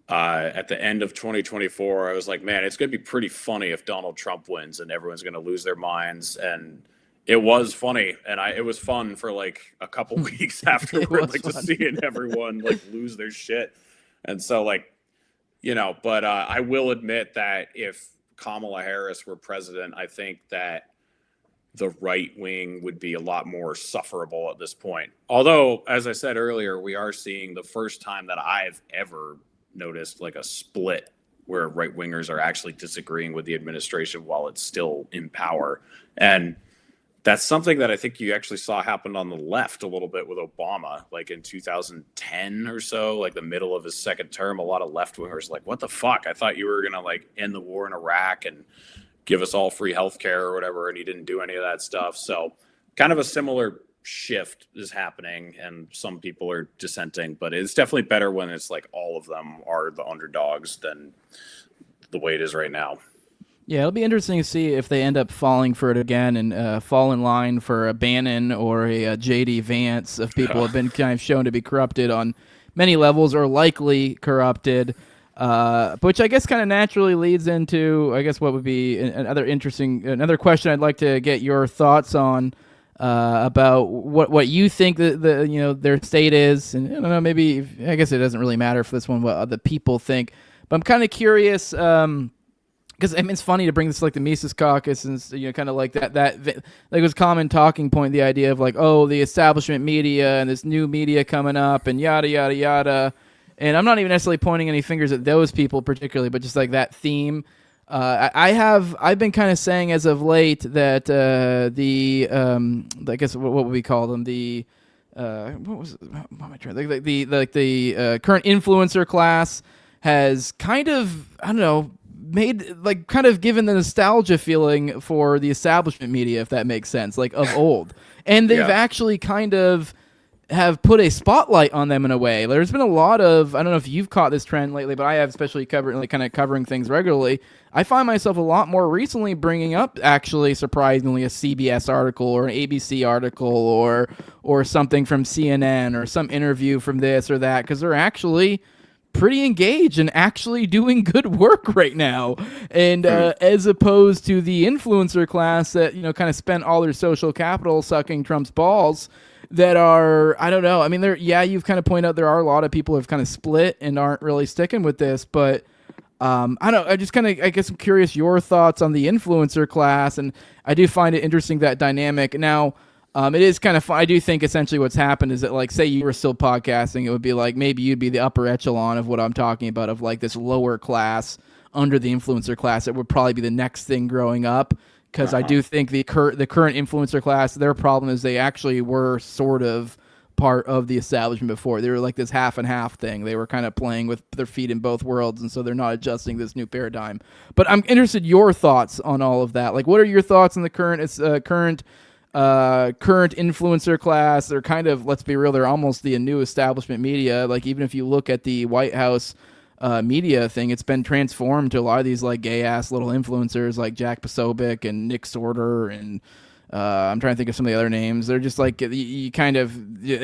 at the end of 2024, I was like, man, it's going to be pretty funny if Donald Trump wins and everyone's going to lose their minds. And it was funny. And it was fun for like a couple weeks afterward, like just seeing everyone like lose their shit. And so like, but I will admit that if Kamala Harris were president, I think that the right wing would be a lot more sufferable at this point. Although, as I said earlier, we are seeing the first time that I've ever noticed like a split where right wingers are actually disagreeing with the administration while it's still in power. And that's something that I think you actually saw happen on the left a little bit with Obama, like in 2010 or so, like the middle of his second term. A lot of left wingers like, what the fuck? I thought you were going to like end the war in Iraq and give us all free healthcare or whatever. And he didn't do any of that stuff. So kind of a similar shift is happening, and some people are dissenting, but it's definitely better when it's like all of them are the underdogs than the way it is right now. Yeah, it'll be interesting to see if they end up falling for it again and fall in line for a Bannon or a J.D. Vance, if people have been kind of shown to be corrupted on many levels are likely corrupted. Which I guess kind of naturally leads into, I guess, what would be another question I'd like to get your thoughts on, about what you think their state is, and I don't know, maybe I guess it doesn't really matter for this one what other people think, but I'm kind of curious, because it's funny to bring this like the Mises Caucus and kind of like that like it was common talking point, the idea of like, oh, the establishment media and this new media coming up and yada yada yada. And I'm not even necessarily pointing any fingers at those people particularly, but just like that theme. I've been kind of saying as of late that I guess what would we call them, the what was it? What am I trying? The current influencer class has kind of, I don't know, made like kind of given the nostalgia feeling for the establishment media, if that makes sense, like of old, and they've actually kind of have put a spotlight on them in a way. There's been a lot of, I don't know if you've caught this trend lately, but I have, especially covering things regularly. I find myself a lot more recently bringing up, actually surprisingly, a CBS article or an ABC article or something from CNN or some interview from this or that, because they're actually pretty engaged and actually doing good work right now. And as opposed to the influencer class that, kind of spent all their social capital sucking Trump's balls, that are, I don't know. I mean, you've kind of pointed out there are a lot of people who have kind of split and aren't really sticking with this, but I don't know. I just kind of, I guess I'm curious your thoughts on the influencer class, and I do find it interesting, that dynamic. Now, it is kind of fun. I do think essentially what's happened is that, like, say you were still podcasting, it would be like maybe you'd be the upper echelon of what I'm talking about, of like this lower class under the influencer class. It would probably be the next thing growing up. Because I do think the current influencer class, their problem is they actually were sort of part of the establishment before. They were like this half and half thing. They were kind of playing with their feet in both worlds, and so they're not adjusting this new paradigm. But I'm interested in your thoughts on all of that. Like, what are your thoughts on the current influencer class? They're kind of, let's be real, they're almost the new establishment media. Like, even if you look at the White House media thing, it's been transformed to a lot of these like gay ass little influencers like Jack Posobiec and Nick Sorter, and I'm trying to think of some of the other names. They're just like, they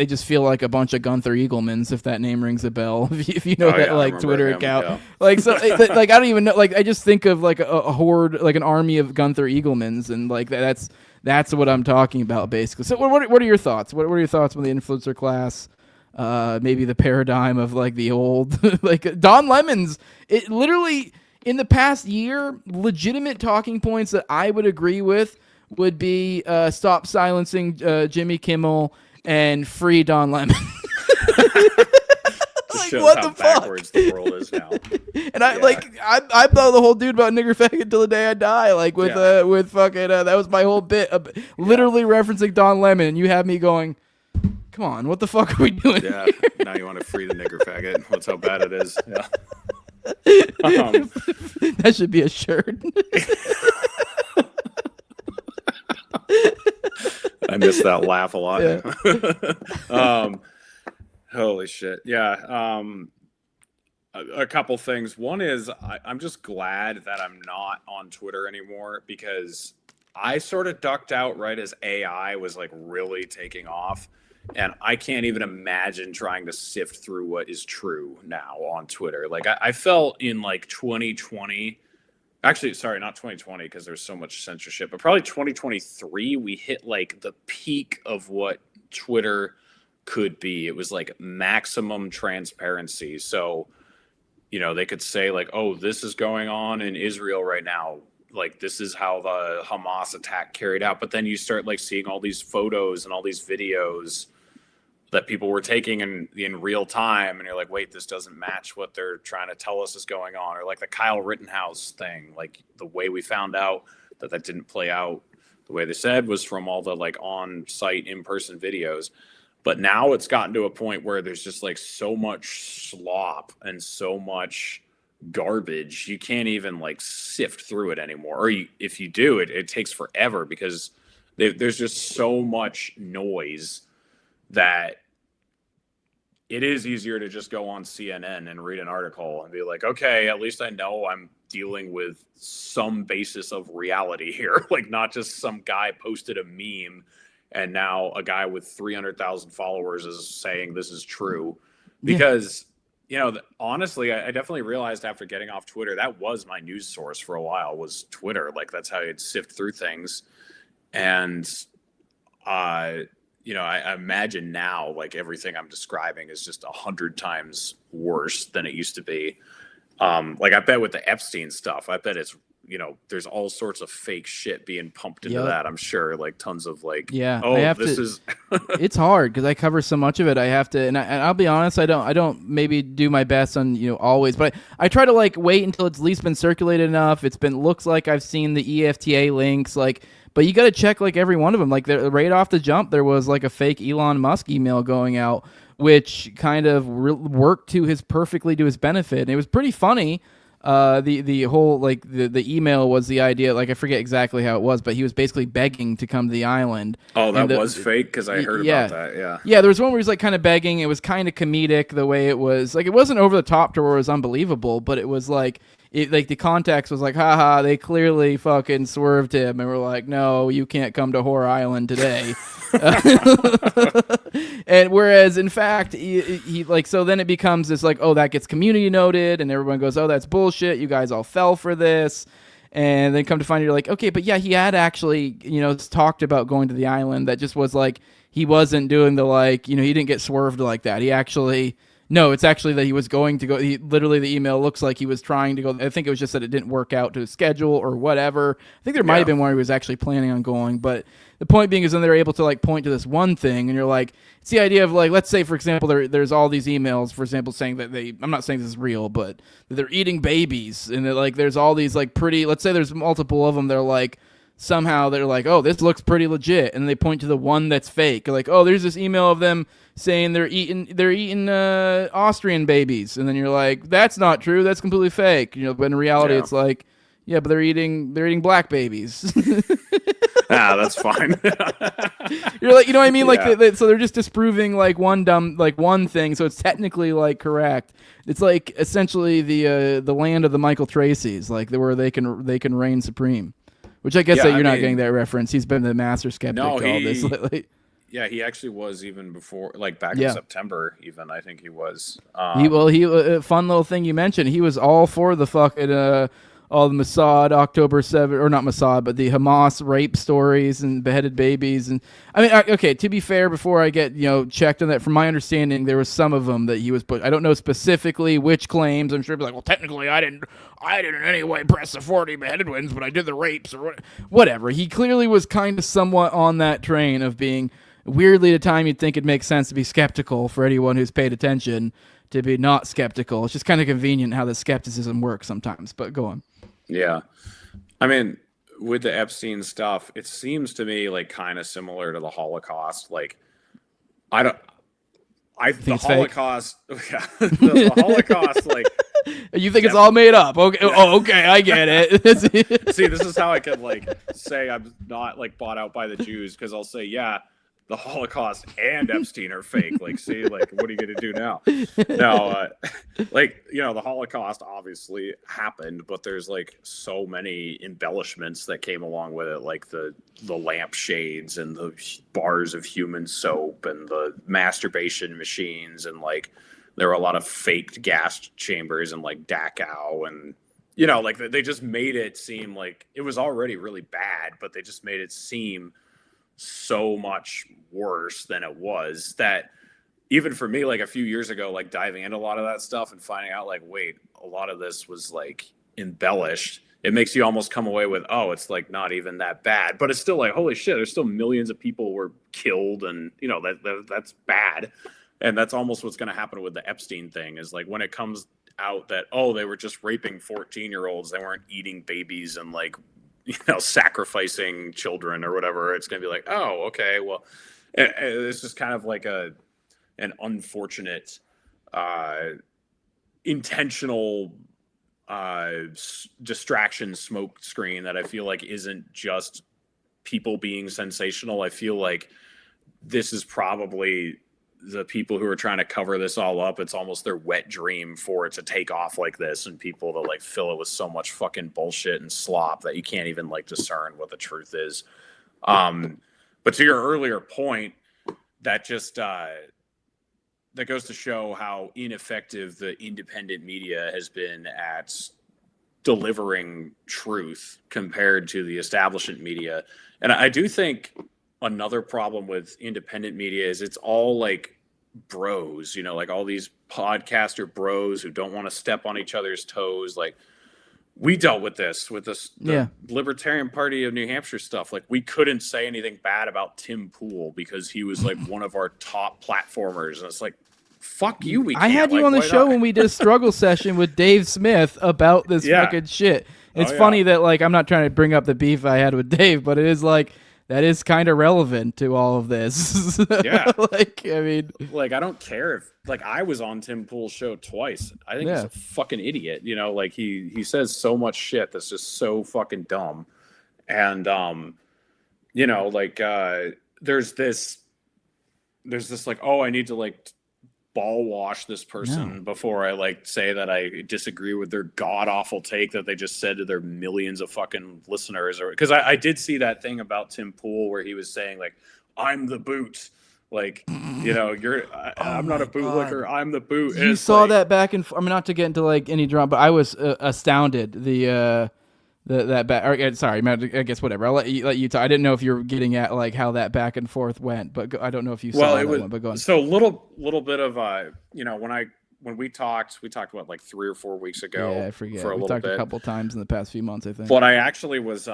just feel like a bunch of Gunther Eaglemans, if that name rings a bell. if you know that Twitter account, yeah. Like, so like I don't even know. Like, I just think of like a horde, like an army of Gunther Eaglemans, and like that's what I'm talking about basically. So what are your thoughts? What are your thoughts on the influencer class? Maybe the paradigm of like the old, like Don Lemon's, it literally in the past year, legitimate talking points that I would agree with would be stop silencing Jimmy Kimmel and free Don Lemon. Like, shows what how the backwards fuck? The world is now. And I thought the whole dude about nigger faggot till the day I die. Like with fucking that was my whole bit, literally referencing Don Lemon, and you have me going, come on, what the fuck are we doing? Yeah, now you want to free the nigger faggot. That's how bad it is. Yeah. That should be a shirt. I miss that laugh a lot. Yeah. Holy shit. Yeah. A couple things. One is I'm just glad that I'm not on Twitter anymore, because I sort of ducked out right as AI was like really taking off. And I can't even imagine trying to sift through what is true now on Twitter. Like I felt in like 2020, actually, sorry, not 2020, because there's so much censorship, but probably 2023, we hit like the peak of what Twitter could be. It was like maximum transparency. So, they could say like, oh, this is going on in Israel right now. Like, this is how the Hamas attack carried out. But then you start like seeing all these photos and all these videos that people were taking in real time. And you're like, wait, this doesn't match what they're trying to tell us is going on. Or like the Kyle Rittenhouse thing, like the way we found out that didn't play out the way they said was from all the like on-site in-person videos. But now it's gotten to a point where there's just like so much slop and so much garbage, you can't even like sift through it anymore. Or if you do, it takes forever, because there's just so much noise that it is easier to just go on CNN and read an article and be like, okay, at least I know I'm dealing with some basis of reality here. Like, not just some guy posted a meme and now a guy with 300,000 followers is saying this is true. because honestly, I definitely realized after getting off Twitter, that was my news source for a while, was Twitter. Like, that's how I'd sift through things. And I imagine now, like, everything I'm describing is just 100 times worse than it used to be. Like, I bet with the Epstein stuff, I bet it's, there's all sorts of fake shit being pumped into that. I'm sure, like, tons of like, is. It's hard because I cover so much of it. I have to, and I'll be honest, I don't maybe do my best on always, but I try to like wait until it's at least been circulated enough. Looks like I've seen the EFTA links, like. But you got to check like every one of them. Like right off the jump, there was like a fake Elon Musk email going out, which kind of worked perfectly to his benefit. And it was pretty funny. The whole like the email was the idea. Like I forget exactly how it was, but he was basically begging to come to the island. Oh, that was fake because I heard about that. Yeah. There was one where he was like kind of begging. It was kind of comedic the way it was. Like it wasn't over the top to where it was unbelievable, but it was like. Like the context was like, haha, they clearly fucking swerved him, and we're like, no, you can't come to Whore Island today. And whereas in fact, he like, so then it becomes this like, oh, that gets community noted, and everyone goes, oh, that's bullshit. You guys all fell for this. And then come to find you're like, okay, but yeah, he had actually, talked about going to the island. That just was like, he wasn't doing the like, he didn't get swerved like that. He actually. No, it's actually that he was going to go. Literally, the email looks like he was trying to go. I think it was just that it didn't work out to his schedule or whatever. I think there might have been one he was actually planning on going. But the point being is then they're able to like point to this one thing, and you're like, it's the idea of like, let's say, for example, there's all these emails, for example, saying that I'm not saying this is real, but that they're eating babies. And that like there's all these like pretty, let's say there's multiple of them. They're like, somehow they're like, oh, this looks pretty legit. And they point to the one that's fake. Like, oh, there's this email of them saying they're eating Austrian babies, and then you're like, that's not true, that's completely fake, but in reality it's like, yeah, but they're eating black babies. That's fine. You're like, what I mean? Like, so they're just disproving like one thing, so it's technically like correct. It's like essentially the land of the Michael Tracys, like where they can reign supreme. Which I guess that you're not getting that reference. He's been the master skeptic all this lately. Yeah, he actually was even before, like back in September. Even I think he was. He fun little thing you mentioned. He was all for the fucking all the Mossad October 7th, or not Mossad, but the Hamas rape stories and beheaded babies. And I mean, okay, to be fair, before I get checked on that, from my understanding, there was some of them that he was put. I don't know specifically which claims. I'm sure he'd be like, well, technically, I didn't in any way press the 40 beheaded ones, but I did the rapes or whatever. He clearly was kind of somewhat on that train of being. Weirdly, at a time you'd think it makes sense to be skeptical for anyone who's paid attention to be not skeptical. It's just kind of convenient how the skepticism works sometimes, but go on. Yeah. I mean, with the Epstein stuff, it seems to me like kind of similar to the Holocaust. Like, the Holocaust, the Holocaust, like. You think it's all made up? Okay. Oh, okay. I get it. See, this is how I could like say I'm not like bought out by the Jews, because I'll say, yeah, the Holocaust and Epstein are fake. Like, see, like, what are you going to do now? No, like, the Holocaust obviously happened, but there's like so many embellishments that came along with it, like the lampshades and the bars of human soap and the masturbation machines, and like there were a lot of faked gas chambers and like Dachau, and like they just made it seem like it was already really bad, but they just made it seem so much worse than it was, that even for me, like a few years ago, like diving into a lot of that stuff and finding out like, wait, a lot of this was like embellished, it makes you almost come away with, oh, it's like not even that bad, but it's still like, holy shit, there's still millions of people were killed, and that's bad. And that's almost what's going to happen with the Epstein thing, is like when it comes out that, oh, they were just raping 14-year-olds, they weren't eating babies and like sacrificing children or whatever, it's going to be like, oh, okay, well, it's just kind of like an unfortunate intentional distraction smoke screen that I feel like isn't just people being sensational. I feel like this is probably the people who are trying to cover this all up. It's almost their wet dream for it to take off like this, and people to like fill it with so much fucking bullshit and slop that you can't even like discern what the truth is. But to your earlier point, that just that that goes to show how ineffective the independent media has been at delivering truth compared to the establishment media. And I do think another problem with independent media is it's all like bros, you know, like all these podcaster bros who don't want to step on each other's toes. Like, we dealt with this the Libertarian Party of New Hampshire stuff. Like, we couldn't say anything bad about Tim Pool because he was like one of our top platformers. And it's like, fuck you. I had you on the show when we did a struggle session with Dave Smith about this fucking shit. It's funny that, like, I'm not trying to bring up the beef I had with Dave, but it is like, that is kind of relevant to all of this. Yeah. Like, I mean, like, I don't care if, like, I was on Tim Pool's show twice. I think he's a fucking idiot. You know, like, he says so much shit that's just so fucking dumb. And, you know, like, there's this like, oh, I need to like ball wash this person before I like say that I disagree with their god awful take that they just said to their millions of fucking listeners. Or because I did see that thing about Tim Pool where he was saying like, I'm the boot. Like, you know, I'm not a bootlicker. I'm the boot. You saw like, that back and I mean, not to get into like any drama, but I was astounded. Sorry, I guess whatever. I'll let you talk. I didn't know if you were getting at like how that back and forth went, but I don't know if you saw that one. But go on. So little bit of you know, when we talked what, like 3 or 4 weeks ago. Yeah, I forget. For a we little talked bit. A couple times in the past few months, I think. But I actually was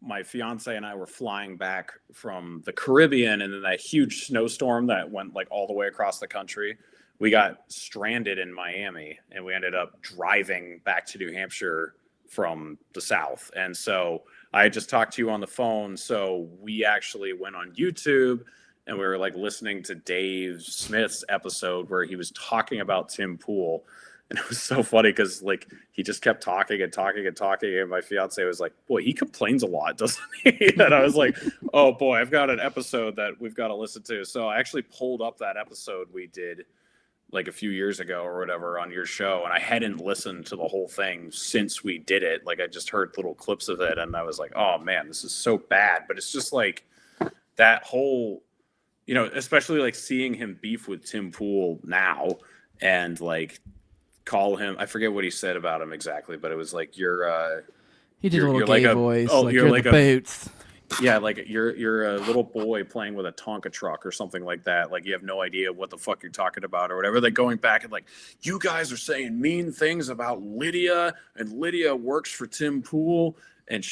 my fiance and I were flying back from the Caribbean, and then that huge snowstorm that went like all the way across the country. We got stranded in Miami, and we ended up driving back to New Hampshire from the South. And so I just talked to you on the phone. So we actually went on YouTube and we were like listening to Dave Smith's episode where he was talking about Tim Pool. And it was so funny because like he just kept talking and talking and talking. And my fiance was like, boy, he complains a lot, doesn't he? And I was like, oh boy, I've got an episode that we've got to listen to. So I actually pulled up that episode we did like a few years ago or whatever on your show. And I hadn't listened to the whole thing since we did it. Like I just heard little clips of it and I was like, oh man, this is so bad. But it's just like that whole, you know, especially like seeing him beef with Tim Pool now and like call him, I forget what he said about him exactly, but it was like, he did a little gay like voice. Oh, like you're like the boots. Yeah, like you're a little boy playing with a Tonka truck or something like that. Like you have no idea what the fuck you're talking about or whatever. Like going back and like, you guys are saying mean things about Lydia, and Lydia works for Tim Pool, and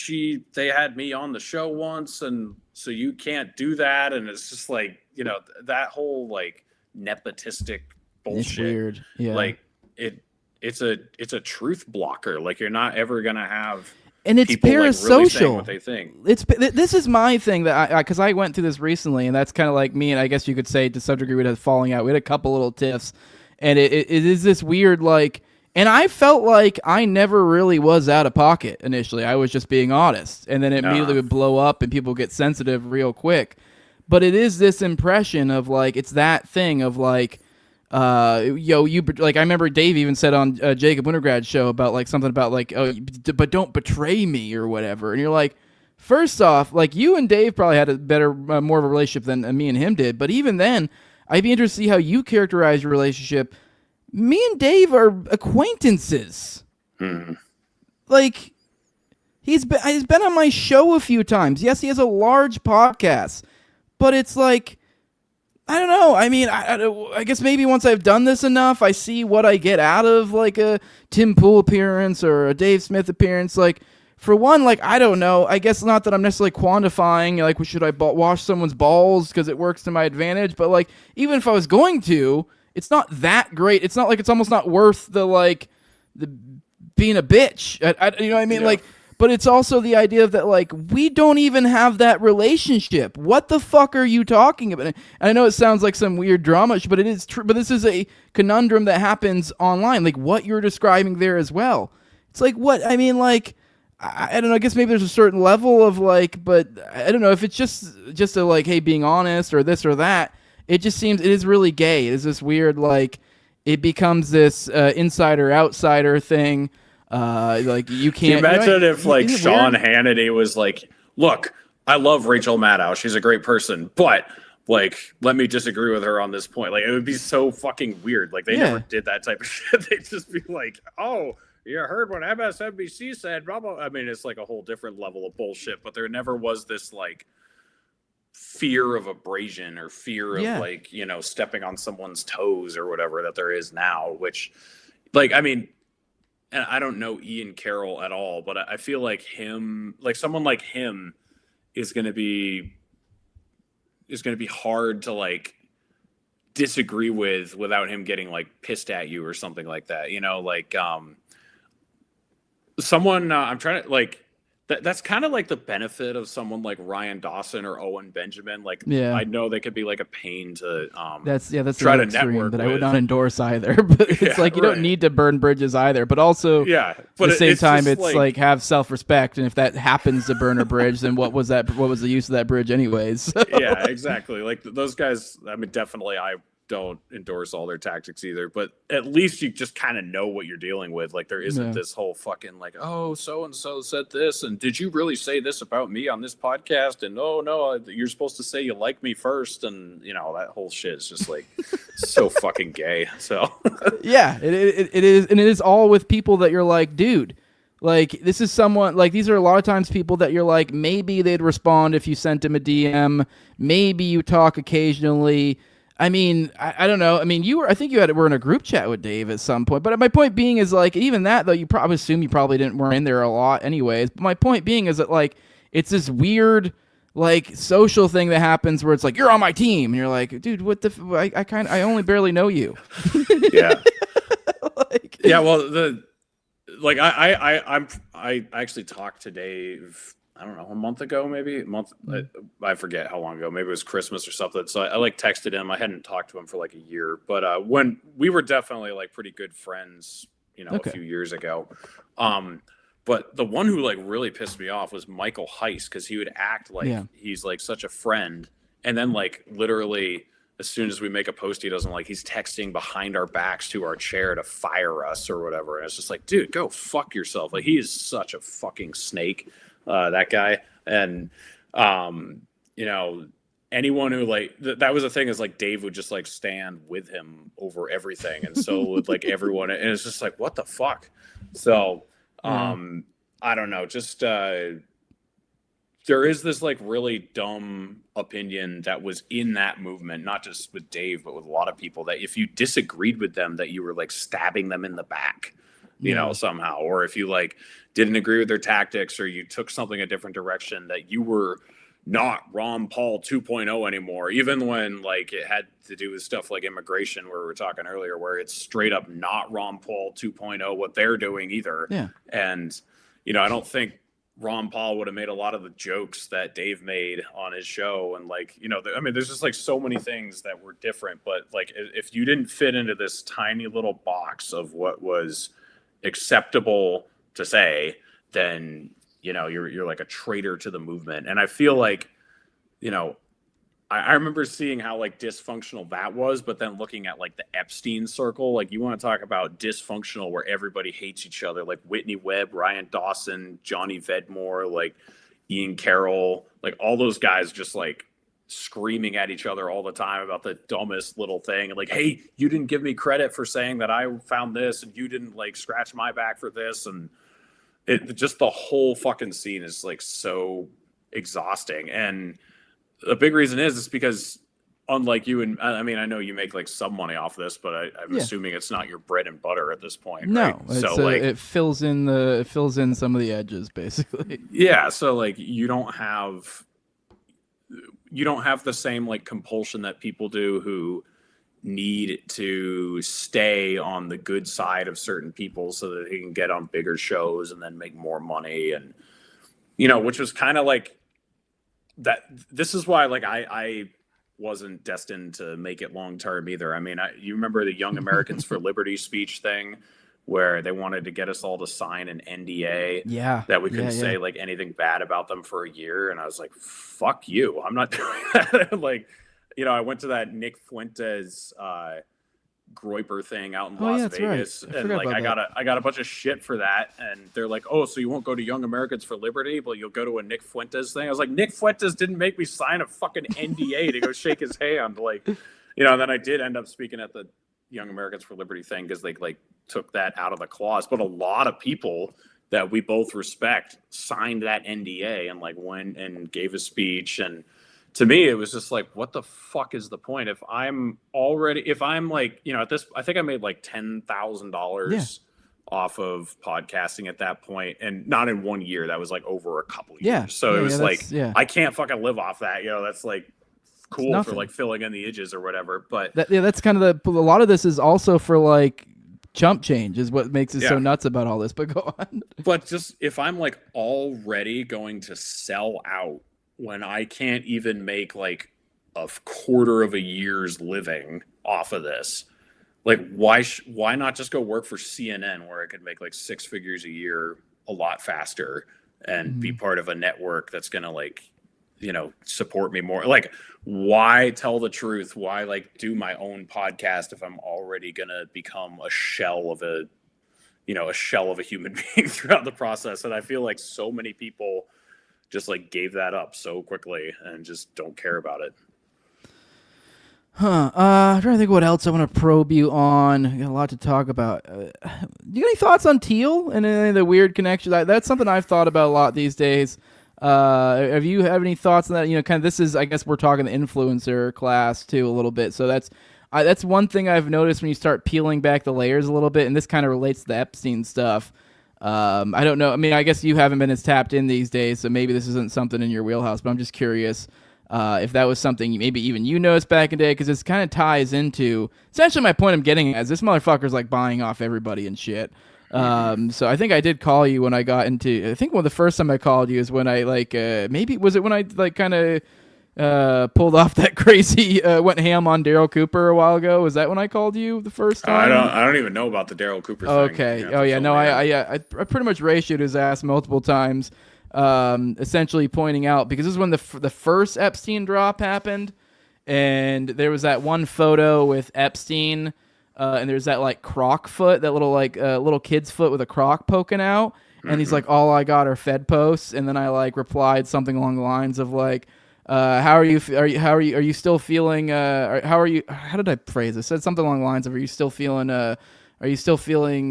they had me on the show once, and so you can't do that. And it's just like, you know, that whole like nepotistic bullshit. It's weird. Yeah. Like it's a truth blocker. Like you're not ever gonna have. And it's people, parasocial. Like, really saying what they think. This is my thing that because I went through this recently, and that's kind of like me, and I guess you could say to some degree we had a falling out. We had a couple little tiffs, and it is this weird like. And I felt like I never really was out of pocket initially. I was just being honest, and then it immediately would blow up, and people get sensitive real quick. But it is this impression of like it's that thing of like. You like I remember Dave even said on Jacob Wintergrad's show about like something about like, oh, but don't betray me or whatever. And you're like, first off, like you and Dave probably had a better, more of a relationship than me and him did. But even then, I'd be interested to see how you characterize your relationship. Me and Dave are acquaintances. Like he's been on my show a few times. Yes, he has a large podcast, but it's like. I don't know. I mean, I guess maybe once I've done this enough, I see what I get out of like a Tim Pool appearance or a Dave Smith appearance. Like, for one, like, I don't know. I guess not that I'm necessarily quantifying, like, should I wash someone's balls because it works to my advantage? But, like, even if I was going to, it's not that great. It's not like it's almost not worth the, like, the being a bitch. You know what I mean? Yeah. Like, but it's also the idea of that, like, we don't even have that relationship. What the fuck are you talking about? And I know it sounds like some weird drama, but it is true. But this is a conundrum that happens online, like what you're describing there as well. It's like, what? I mean, like, I don't know. I guess maybe there's a certain level of, like, but I don't know if it's just a, like, hey, being honest or this or that. It just seems, it is really gay. It is this weird, like, it becomes this insider-outsider thing. Like you can't imagine if like Sean Hannity was like, look, I love Rachel Maddow. She's a great person, but like, let me disagree with her on this point. Like, it would be so fucking weird. Like, they never did that type of shit. They'd just be like, oh, you heard what MSNBC said, blah, blah. I mean, it's like a whole different level of bullshit, but there never was this, like, fear of abrasion or fear of, like, you know, stepping on someone's toes or whatever that there is now, which, like, I mean, and I don't know Ian Carroll at all, but I feel like him, like, someone like him is going to be hard to, like, disagree with without him getting, like, pissed at you or something like that, you know, like, someone I'm trying to, like, that's kind of like the benefit of someone like Ryan Dawson or Owen Benjamin. Like, I know they could be like a pain to that's try to extreme network that with. I would not endorse either. But it's like you don't need to burn bridges either. But also, but at the same time, it's like have self-respect. And if that happens to burn a bridge, then what was that? What was the use of that bridge, anyways? Yeah, exactly. Like those guys. I mean, definitely, I don't endorse all their tactics either, but at least you just kind of know what you're dealing with. Like, there isn't this whole fucking like, oh, so and so said this, and did you really say this about me on this podcast? And oh no, you're supposed to say you like me first, and you know, that whole shit is just like so fucking gay. So yeah, it is, and it is all with people that you're like, dude. Like, this is someone, like, these are a lot of times people that you're like, maybe they'd respond if you sent them a DM, maybe you talk occasionally. I mean, I don't know. I mean, I think you were in a group chat with Dave at some point. But my point being is, like, even that, though, you probably assume you probably weren't in there a lot anyways. But my point being is that, like, it's this weird, like, social thing that happens where it's like, you're on my team. And you're like, dude, what the I only barely know you. Yeah. Like, yeah, well, I actually talked to Dave, I don't know, a month ago, maybe I forget how long ago, maybe it was Christmas or something. So I like texted him. I hadn't talked to him for like a year, but when we were definitely like pretty good friends, you know, a few years ago. But the one who like really pissed me off was Michael Heiss, because he would act like he's like such a friend, and then like literally as soon as we make a post he doesn't like, he's texting behind our backs to our chair to fire us or whatever. And it's just like, dude, go fuck yourself. Like, he is such a fucking snake, that guy. And you know, anyone who like that was the thing, is like Dave would just like stand with him over everything, and so would like everyone, and it's just like, what the fuck. So I don't know, just there is this like really dumb opinion that was in that movement, not just with Dave, but with a lot of people, that if you disagreed with them, that you were like stabbing them in the back, you know, somehow, or if you like didn't agree with their tactics, or you took something a different direction, that you were not Ron Paul 2.0 anymore, even when like it had to do with stuff like immigration, where we were talking earlier, where it's straight up not Ron Paul 2.0 what they're doing either. Yeah. And, you know, I don't think Ron Paul would have made a lot of the jokes that Dave made on his show. And like, you know, I mean, there's just like so many things that were different, but like, if you didn't fit into this tiny little box of what was acceptable to say, then, you know, you're like a traitor to the movement. And I feel like, you know, I remember seeing how like dysfunctional that was, but then looking at like the Epstein circle, like you want to talk about dysfunctional where everybody hates each other, like Whitney Webb, Ryan Dawson, Johnny Vedmore, like Ian Carroll, like all those guys just like screaming at each other all the time about the dumbest little thing. And like, hey, you didn't give me credit for saying that I found this, and you didn't like scratch my back for this. And it just, the whole fucking scene is like so exhausting. And the big reason is because unlike you, and I mean, I know you make like some money off this, but I'm assuming it's not your bread and butter at this point. No, right? So like it fills in some of the edges, basically. Yeah. So like you don't have the same like compulsion that people do who need to stay on the good side of certain people so that they can get on bigger shows and then make more money. And, you know, which was kind of like, that this is why like I wasn't destined to make it long term either. I mean, you remember the Young Americans for Liberty speech thing where they wanted to get us all to sign an NDA that we couldn't say like anything bad about them for a year, and I was like, fuck you, I'm not doing that. Like, you know, I went to that Nick Fuentes Groyper thing out in Oh, yeah, Las that's right. Vegas, I and forgot like about I got a bunch of shit for that, and they're like, "Oh, so you won't go to Young Americans for Liberty, but you'll go to a Nick Fuentes thing?" I was like, "Nick Fuentes didn't make me sign a fucking NDA to go shake his hand." Like, and then I did end up speaking at the Young Americans for Liberty thing because they like took that out of the clause. But a lot of people that we both respect signed that NDA and like went and gave a speech. And to me, it was just like, what the fuck is the point? If I'm like, at this, I think I made like $10,000 off of podcasting at that point, and not in 1 year. That was like over a couple years. So it was like, I can't fucking live off that. That's like cool for like filling in the edges or whatever. But that's kind of a lot of this is also for like chump change is what makes it so nuts about all this. But go on. But just if I'm like already going to sell out when I can't even make like a quarter of a year's living off of this, like why not just go work for CNN where I could make like 6 figures a year a lot faster and be part of a network that's gonna like support me more? Like, why tell the truth? Why like do my own podcast if I'm already gonna become a shell of a human being throughout the process? And I feel like so many people just like gave that up so quickly and just don't care about it. I'm trying to think what else I want to probe you on. I got a lot to talk about. You got any thoughts on Teal and any of the weird connections? That's something I've thought about a lot these days. Have you have any thoughts on that? Kind of this is, I guess we're talking the influencer class too a little bit. So that's one thing I've noticed when you start peeling back the layers a little bit, and this kind of relates to the Epstein stuff. I don't know. I mean, I guess you haven't been as tapped in these days, so maybe this isn't something in your wheelhouse, but I'm just curious if that was something maybe even you noticed back in the day, because this kind of ties into essentially my point I'm getting at is this motherfucker's like buying off everybody and shit. So I think I did call you when I got into, I think the first time I called you is when I like, maybe was it when I like kind of pulled off that crazy, went ham on Daryl Cooper a while ago? Was that when I called you the first time? I don't even know about the Daryl Cooper thing. Okay. Oh yeah. No, I pretty much ratioed his ass multiple times, essentially pointing out, because this is when the first Epstein drop happened, and there was that one photo with Epstein, and there's that like croc foot, that little like little kid's foot with a croc poking out, and he's like, all I got are Fed posts, and then I like replied something along the lines of like, how are you still feeling how did I phrase it? I said something along the lines of, are you still feeling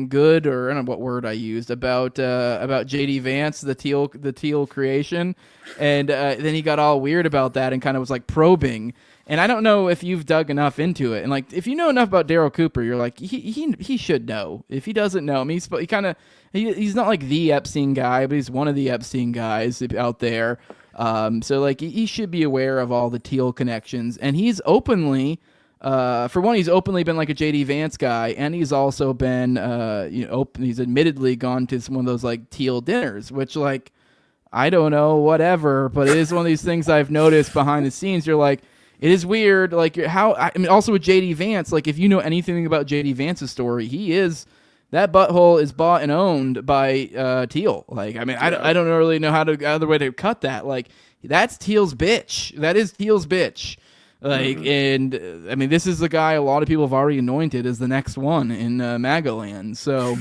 good, or I don't know what word I used about JD Vance, the Teal creation, and then he got all weird about that and kind of was like probing. And I don't know if you've dug enough into it, and like if you know enough about Daryl Cooper, you're like he should know. If he doesn't know, I mean, he's not like the Epstein guy, but he's one of the Epstein guys out there. So like he should be aware of all the Teal connections, and he's openly. For one, he's openly been like a JD Vance guy, and he's also been, he's admittedly gone to one of those like Teal dinners, which like, I don't know, whatever, but it is one of these things I've noticed behind the scenes. You're like, it is weird, like also with JD Vance, like if you know anything about JD Vance's story, that butthole is bought and owned by Teal. Like, I mean, I don't really know how to other way to cut that. Like, that's Teal's bitch. That is Teal's bitch. Like, and I mean, this is the guy a lot of people have already anointed as the next one in MAGA land. So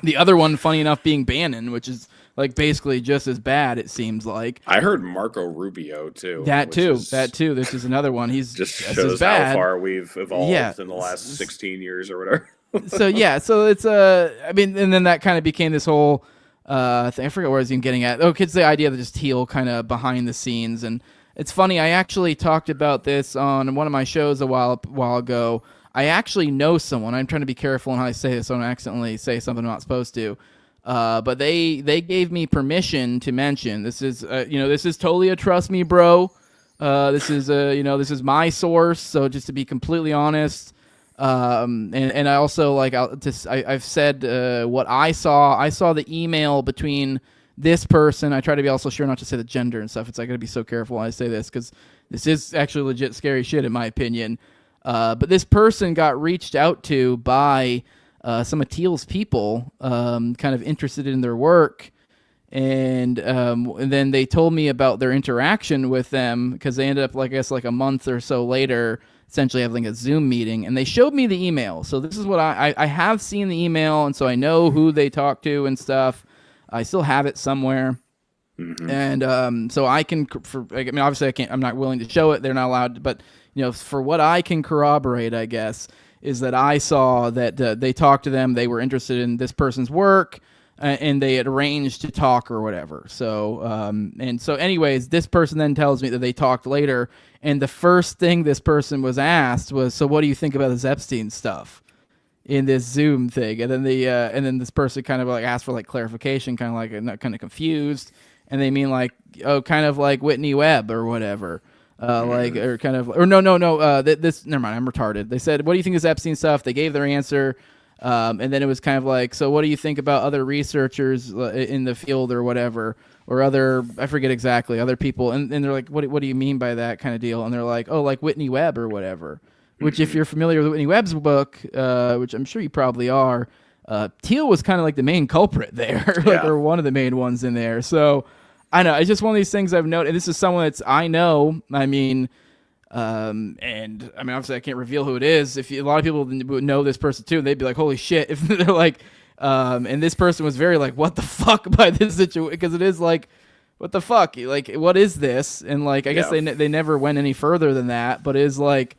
the other one, funny enough, being Bannon, which is like basically just as bad, it seems like. I heard Marco Rubio too. That too. This is another one. He's just just shows as bad. How far we've evolved in the last 16 years or whatever. So it's I mean, and then that kind of became this whole thing. I forget where I was even getting at. Oh, it's the idea that just Teal kind of behind the scenes. And it's funny, I actually talked about this on one of my shows a while ago. I actually know someone. I'm trying to be careful on how I say this so I don't accidentally say something I'm not supposed to. But they gave me permission to mention, this is this is totally a trust me bro. This is my source. So just to be completely honest, and I also like I've said what I saw. I saw the email between this person. I try to be also sure not to say the gender and stuff. It's like I gotta be so careful when I say this, because this is actually legit scary shit in my opinion. But this person got reached out to by some of Teal's people, kind of interested in their work, and then they told me about their interaction with them, because they ended up, like I guess, like a month or so later, essentially having a Zoom meeting, and they showed me the email. So this is what I have seen the email, and so I know who they talked to and stuff. I still have it somewhere. And so I can, I mean, obviously I can't, I'm not willing to show it. They're not allowed to, but for what I can corroborate, I guess, is that I saw that they talked to them. They were interested in this person's work, and they had arranged to talk or whatever. So, and so anyways, this person then tells me that they talked later, and the first thing this person was asked was, so what do you think about this Epstein stuff in this Zoom thing? And then this person kind of like asked for like clarification, kind of like kind of confused. And they mean like, oh, kind of like Whitney Webb or whatever. Like, or kind of, or no. This, never mind, I'm retarded. They said, what do you think of this Epstein stuff? They gave their answer. And then it was kind of like, so what do you think about other researchers in the field or whatever, or other, I forget exactly, other people. And they're like, what do you mean by that kind of deal? And they're like, oh, like Whitney Webb or whatever, which if you're familiar with Whitney Webb's book, which I'm sure you probably are, Teal was kind of like the main culprit there, like, or one of the main ones in there. So I know it's just one of these things I've noted. And this is someone that's I know. I mean, and I mean, obviously I can't reveal who it is. If a lot of people would know this person too, they'd be like, "Holy shit!" If they're like, and this person was very like, "What the fuck?" by this situation, because it is like, "What the fuck?" Like, what is this? And like, I guess they never went any further than that. But it's like,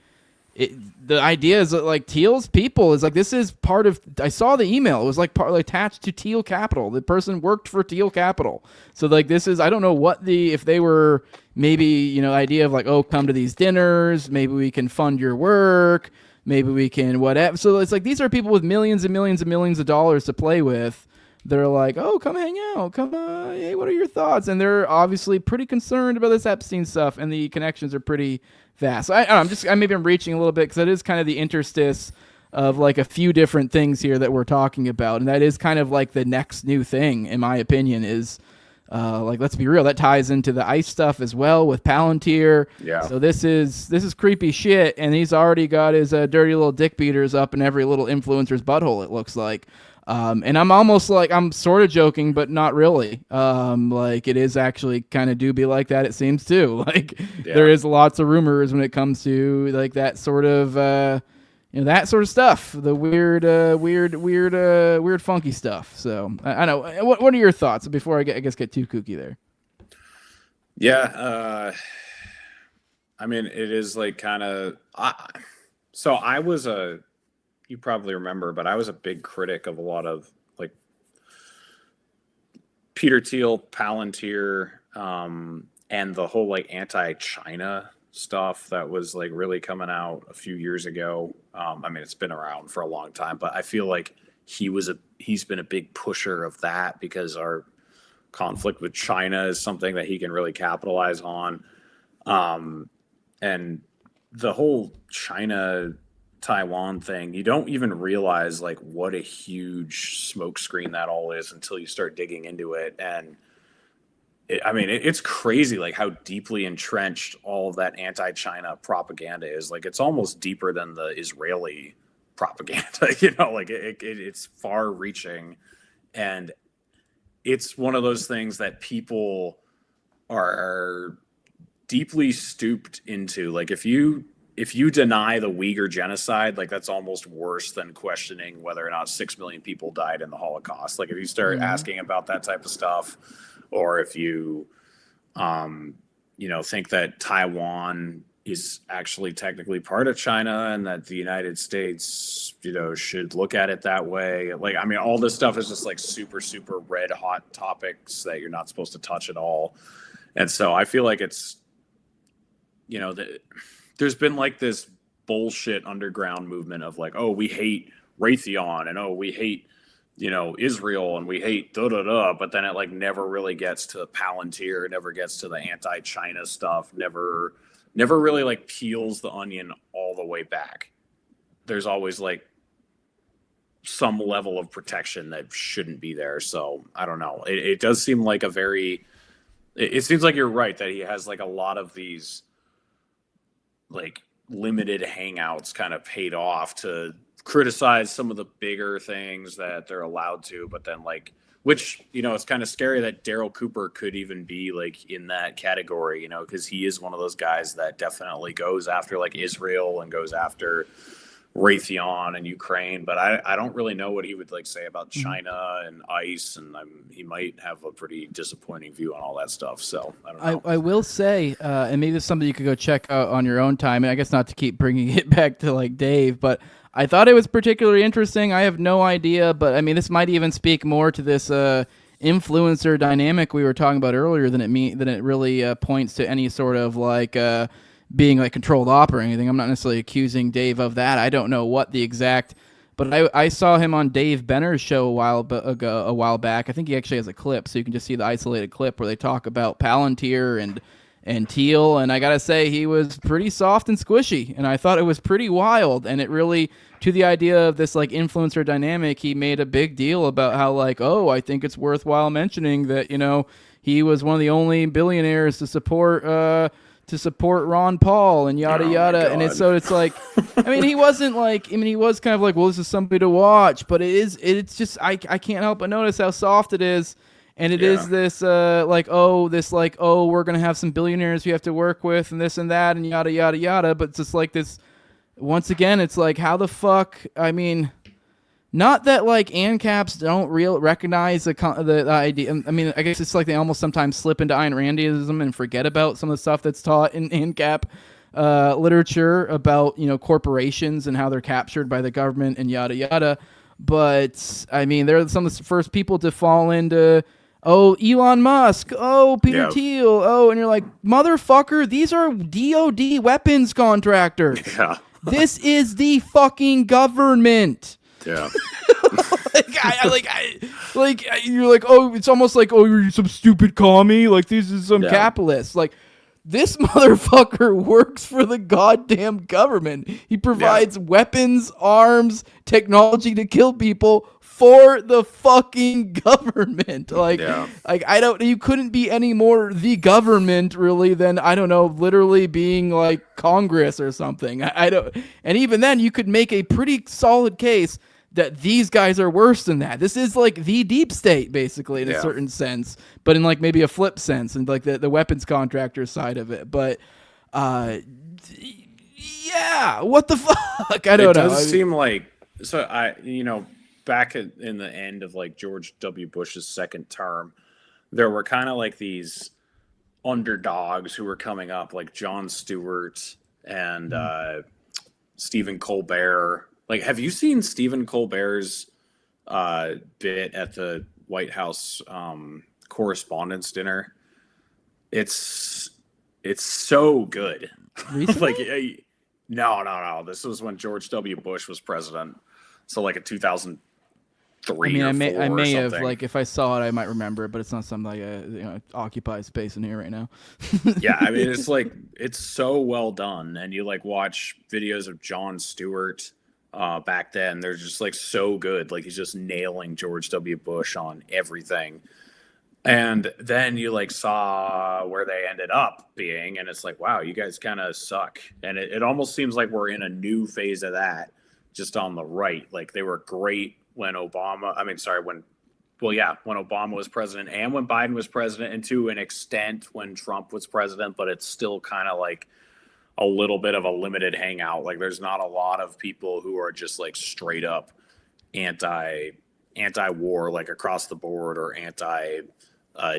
the idea is that like Teal's people is like, this is part of. I saw the email. It was like attached to Teal Capital. The person worked for Teal Capital. So like, this is, I don't know what if they were maybe idea of like, oh, come to these dinners. Maybe we can fund your work. Maybe we can whatever. So it's like these are people with millions and millions and millions of dollars to play with. They're like, oh, come hang out. Come on. Hey, what are your thoughts? And they're obviously pretty concerned about this Epstein stuff, and the connections are pretty vast. So I'm reaching a little bit because it is kind of the interstice of like a few different things here that we're talking about. And that is kind of like the next new thing, in my opinion, is like, let's be real, that ties into the ICE stuff as well with Palantir. Yeah. So this is creepy shit. And he's already got his dirty little dick beaters up in every little influencer's butthole, it looks like. And I'm almost like, I'm sort of joking, but not really. Like it is actually kind of do be like that, it seems too. Like there is lots of rumors when it comes to like that sort of, that sort of stuff, the weird, funky stuff. So I know. What are your thoughts before I get too kooky there? Yeah. I mean, it is like kind of, so I was you probably remember, but I was a big critic of a lot of like Peter Teal, Palantir, and the whole like anti-China stuff that was like really coming out a few years ago. I mean, it's been around for a long time, but I feel like he's been a big pusher of that because our conflict with China is something that he can really capitalize on. And the whole China Taiwan thing, you don't even realize like what a huge smokescreen that all is until you start digging into it. And it's crazy like how deeply entrenched all of that anti-China propaganda is. Like it's almost deeper than the Israeli propaganda, like it's far reaching. And it's one of those things that people are deeply stooped into. Like if you deny the Uyghur genocide, like that's almost worse than questioning whether or not 6 million people died in the Holocaust. Like if you start asking about that type of stuff, or if you, think that Taiwan is actually technically part of China and that the United States, should look at it that way. Like, I mean, all this stuff is just like super, super red hot topics that you're not supposed to touch at all. And so I feel like it's, there's been like this bullshit underground movement of like, oh, we hate Raytheon and oh, we hate, Israel and we hate but then it like never really gets to Palantir, never gets to the anti-China stuff, never really like peels the onion all the way back. There's always like some level of protection that shouldn't be there. So I don't know. It does seem like it seems like you're right that he has like a lot of these like limited hangouts kind of paid off to criticize some of the bigger things that they're allowed to, but then like, which, you know, it's kind of scary that Daryl Cooper could even be like in that category, you know, because he is one of those guys that definitely goes after like Israel and goes after Raytheon and Ukraine, but I don't really know what he would like say about China and ICE, and he might have a pretty disappointing view on all that stuff. So I don't know. I will say, and maybe it's something you could go check out on your own time, and I guess not to keep bringing it back to like Dave, but I thought it was particularly interesting. I have no idea, but I mean, this might even speak more to this influencer dynamic we were talking about earlier than it really points to any sort of like being like controlled op or anything. I'm not necessarily accusing Dave of that. I don't know what the exact, but I saw him on Dave Benner's show a while back. I think he actually has a clip, so you can just see the isolated clip where they talk about Palantir and Teal, and I gotta say he was pretty soft and squishy, and I thought it was pretty wild, and it really, to the idea of this like influencer dynamic, he made a big deal about how like, oh, I think it's worthwhile mentioning that, you know, he was one of the only billionaires to support Ron Paul and yada yada, and it's like, I mean, he wasn't like, I mean, he was kind of like, well, this is somebody to watch, but it's just I can't help but notice how soft it is. And it is this, we're going to have some billionaires we have to work with and this and that and yada, yada, yada. But it's just like this, once again, it's like, how the fuck, I mean, not that like ANCAPs don't recognize the idea. I mean, I guess it's like they almost sometimes slip into Ayn Randianism and forget about some of the stuff that's taught in ANCAP literature about, you know, corporations and how they're captured by the government and yada, yada. But, I mean, they're some of the first people to fall into... Oh, Elon Musk. Oh, Peter Teal. Oh, and you're like, motherfucker, these are DOD weapons contractors. Yeah. This is the fucking government. Yeah. You're like, oh, it's almost like, oh, you're some stupid commie. Like, this is some capitalists. Like, this motherfucker works for the goddamn government. He provides weapons, arms, technology to kill people for the fucking government. Like I don't, you couldn't be any more the government really than, I don't know, literally being like Congress or something. I don't, and even then you could make a pretty solid case that these guys are worse than that. This is like the deep state basically in a certain sense, but in like maybe a flip sense and like the weapons contractor side of it. But yeah, what the fuck? I don't know. It does seem like, so back in the end of like George W. Bush's second term, there were kind of like these underdogs who were coming up, like Jon Stewart and Stephen Colbert. Like, have you seen Stephen Colbert's bit at the White House Correspondents' Dinner? It's so good. Like, no. This was when George W. Bush was president. So like a 2003. I mean, I may have, like, if I saw it, I might remember it, but it's not something like occupies space in here right now. Yeah, I mean, it's like, it's so well done, and you like watch videos of Jon Stewart back then. They're just like so good. Like, he's just nailing George W. Bush on everything. And then you like saw where they ended up being, and it's like, wow, you guys kind of suck. And it almost seems like we're in a new phase of that, just on the right. Like, they were great when Obama was president and when Biden was president, and to an extent when Trump was president, but it's still kind of like a little bit of a limited hangout. Like, there's not a lot of people who are just like straight up anti-war, like across the board, or anti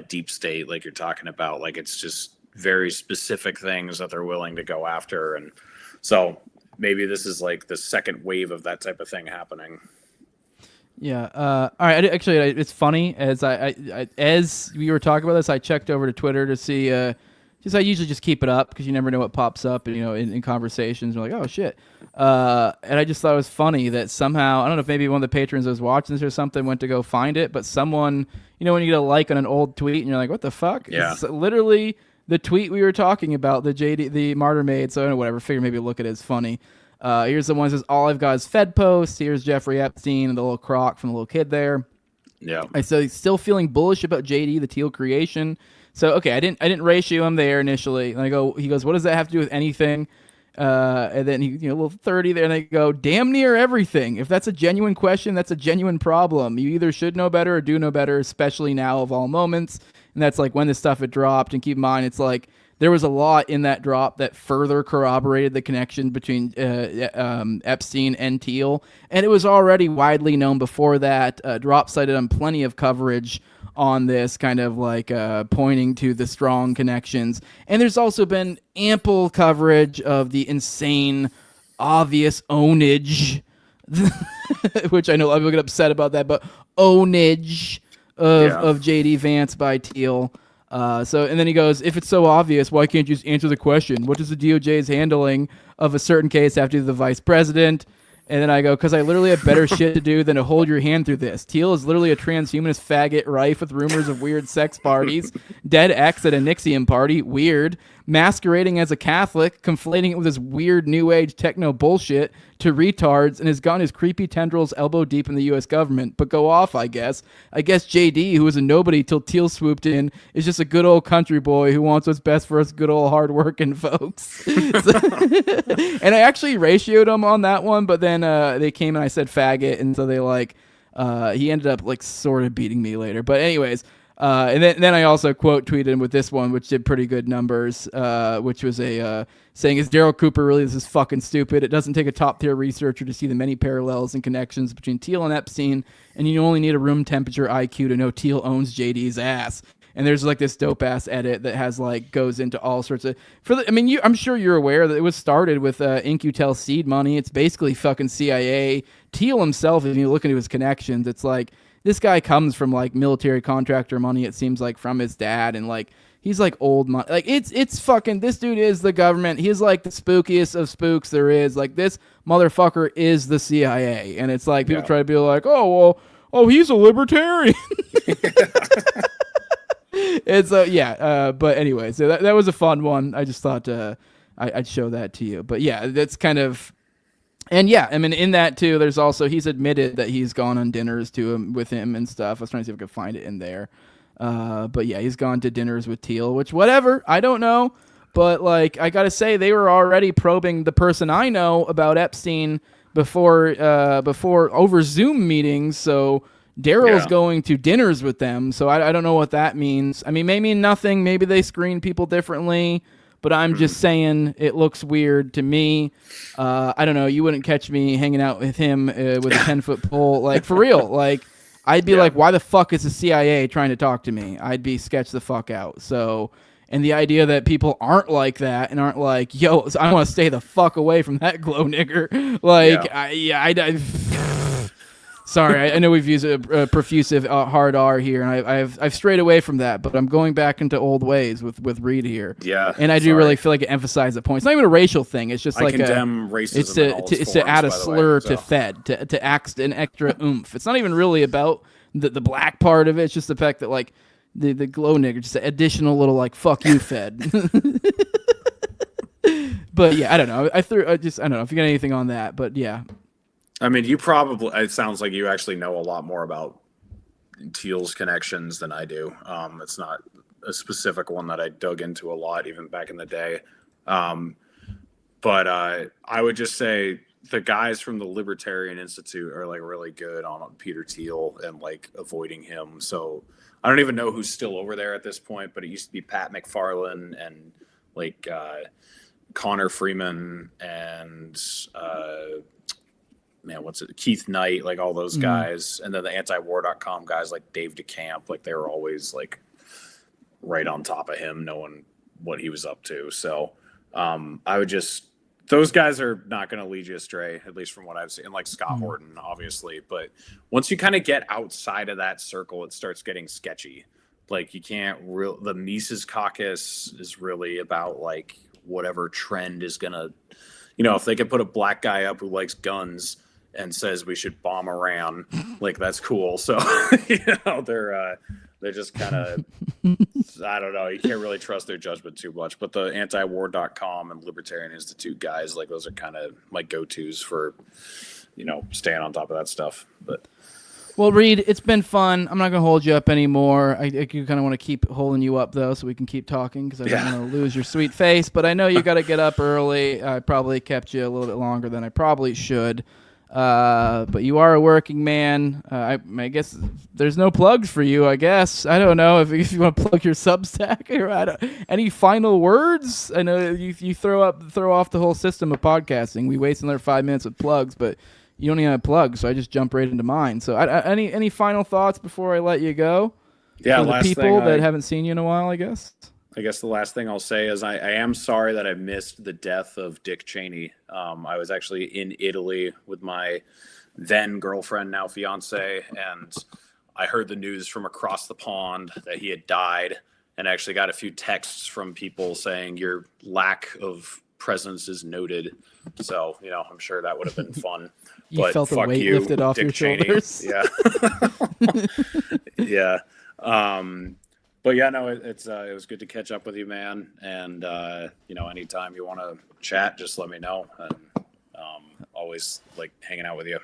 deep state, like you're talking about. Like, it's just very specific things that they're willing to go after. And so maybe this is like the second wave of that type of thing happening. Yeah. All right. Actually, it's funny as as we were talking about this, I checked over to Twitter to see. I usually just keep it up because you never know what pops up, and in conversations, you're like, oh shit. And I just thought it was funny that somehow, I don't know if maybe one of the patrons that was watching this or something went to go find it, but someone, when you get a like on an old tweet and you're like, what the fuck? Yeah. It's literally the tweet we were talking about, the martyr made. So I don't know, whatever. Figure maybe look at it as funny. Here's the one that says, all I've got is Fed posts. Here's Jeffrey Epstein and the little croc from the little kid there. Yeah. I said, still feeling bullish about JD, the Teal creation. So, okay, I didn't ratio him there initially. And he goes, what does that have to do with anything? And then he, a little 30 there, and they go, damn near everything. If that's a genuine question, that's a genuine problem. You either should know better or do know better, especially now of all moments. And that's like when this stuff had dropped. And keep in mind, it's like there was a lot in that drop that further corroborated the connection between Epstein and Teal. And it was already widely known before that. Drop cited on plenty of coverage on this, kind of like pointing to the strong connections. And there's also been ample coverage of the insane, obvious ownage, which I know a lot of people get upset about that, but ownage of JD Vance by Teal. And then he goes, if it's so obvious, why can't you just answer the question? What does the DOJ's handling of a certain case have to do with the vice president? And then I go, because I literally have better shit to do than to hold your hand through this. Teal is literally a transhumanist faggot rife with rumors of weird sex parties, dead ex at a Nixium party, weird, masquerading as a Catholic, conflating it with this weird new age techno bullshit to retards, and has gotten his creepy tendrils elbow deep in the U.S. government. But go off, I guess. I guess JD, who was a nobody till Teal swooped in, is just a good old country boy who wants what's best for us good old hard-working folks. And I actually ratioed him on that one, but then they came and I said faggot, and so they he ended up like sort of beating me later. But anyways, and then I also quote tweeted him with this one, which did pretty good numbers, which was saying, is Daryl Cooper really this is fucking stupid? It doesn't take a top-tier researcher to see the many parallels and connections between Teal and Epstein, and you only need a room temperature IQ to know Teal owns JD's ass. And there's like this dope-ass edit that has like goes into all sorts of... I'm sure you're aware that it was started with InQtel seed money. It's basically fucking CIA. Teal himself, if you look into his connections, it's like this guy comes from like military contractor money, it seems like, from his dad, and like he's like old money. Like it's fucking, this dude is the government. He's like the spookiest of spooks there is. Like this motherfucker is the CIA. And it's like people try to be like, oh he's a libertarian. It's but anyway, so that was a fun one. I just thought I'd show that to you. But yeah, that's kind of... And yeah, I mean, in that too, there's also, he's admitted that he's gone on dinners with him and stuff. I was trying to see if I could find it in there. But yeah, he's gone to dinners with Teal, which whatever, I don't know. But like, I gotta say, they were already probing the person I know about Epstein before over Zoom meetings. So Daryl's going to dinners with them. So I don't know what that means. I mean, maybe nothing. Maybe they screen people differently. But I'm just saying it looks weird to me. I don't know. You wouldn't catch me hanging out with him with a 10-foot pole. Like, for real. Like, I'd be like, why the fuck is the CIA trying to talk to me? I'd be sketched the fuck out. So, and the idea that people aren't like that and aren't like, yo, I want to stay the fuck away from that glow nigger. Like, sorry, I know we've used a profusive hard R here, and I've strayed away from that, but I'm going back into old ways with Reed here. Yeah, and I do really feel like it emphasizes the point. It's not even a racial thing. It's just like racism. It's to add a slur to Fed, to act an extra oomph. It's not even really about the black part of it. It's just the fact that like the glow nigger, just an additional little like fuck you Fed. But yeah, I don't know. I don't know if you got anything on that, but yeah. I mean, it sounds like you actually know a lot more about Teal's connections than I do. It's not a specific one that I dug into a lot, even back in the day. But I would just say the guys from the Libertarian Institute are like really good on Peter Teal and like avoiding him. So I don't even know who's still over there at this point, but it used to be Pat McFarlane and like Connor Freeman and Keith Knight, like all those guys, and then the antiwar.com guys like Dave DeCamp, like they were always like right on top of him, knowing what he was up to. So those guys are not going to lead you astray, at least from what I've seen. And like Scott Horton, obviously, but once you kind of get outside of that circle, it starts getting sketchy. Like you can't the Mises Caucus is really about like whatever trend is going to, if they could put a black guy up who likes guns and says we should bomb Iran, like that's cool. So they're just kind of I don't know. You can't really trust their judgment too much. But the antiwar.com and Libertarian Institute guys, like those are kind of my go-tos for staying on top of that stuff. But Well, Reed, it's been fun. I'm not going to hold you up anymore. I kind of want to keep holding you up, though, so we can keep talking because I don't want to lose your sweet face. But I know you got to get up early. I probably kept you a little bit longer than I probably should. But you are a working man. I guess there's no plugs for you, I guess. I don't know if you want to plug your Substack or any final words. I know you throw off the whole system of podcasting. We waste another 5 minutes with plugs, but you don't even have plugs, so I just jump right into mine. So any final thoughts before I let you go? Yeah, for the last people thing that haven't seen you in a while, I guess. I guess the last thing I'll say is I am sorry that I missed the death of Dick Cheney. I was actually in Italy with my then girlfriend, now fiance, and I heard the news from across the pond that he had died, and actually got a few texts from people saying your lack of presence is noted. So, I'm sure that would have been fun. You felt the weight lifted off Dick your Cheney. shoulders. Yeah. Yeah. But yeah, no, it was good to catch up with you, man. And, anytime you want to chat, just let me know. And always like hanging out with you.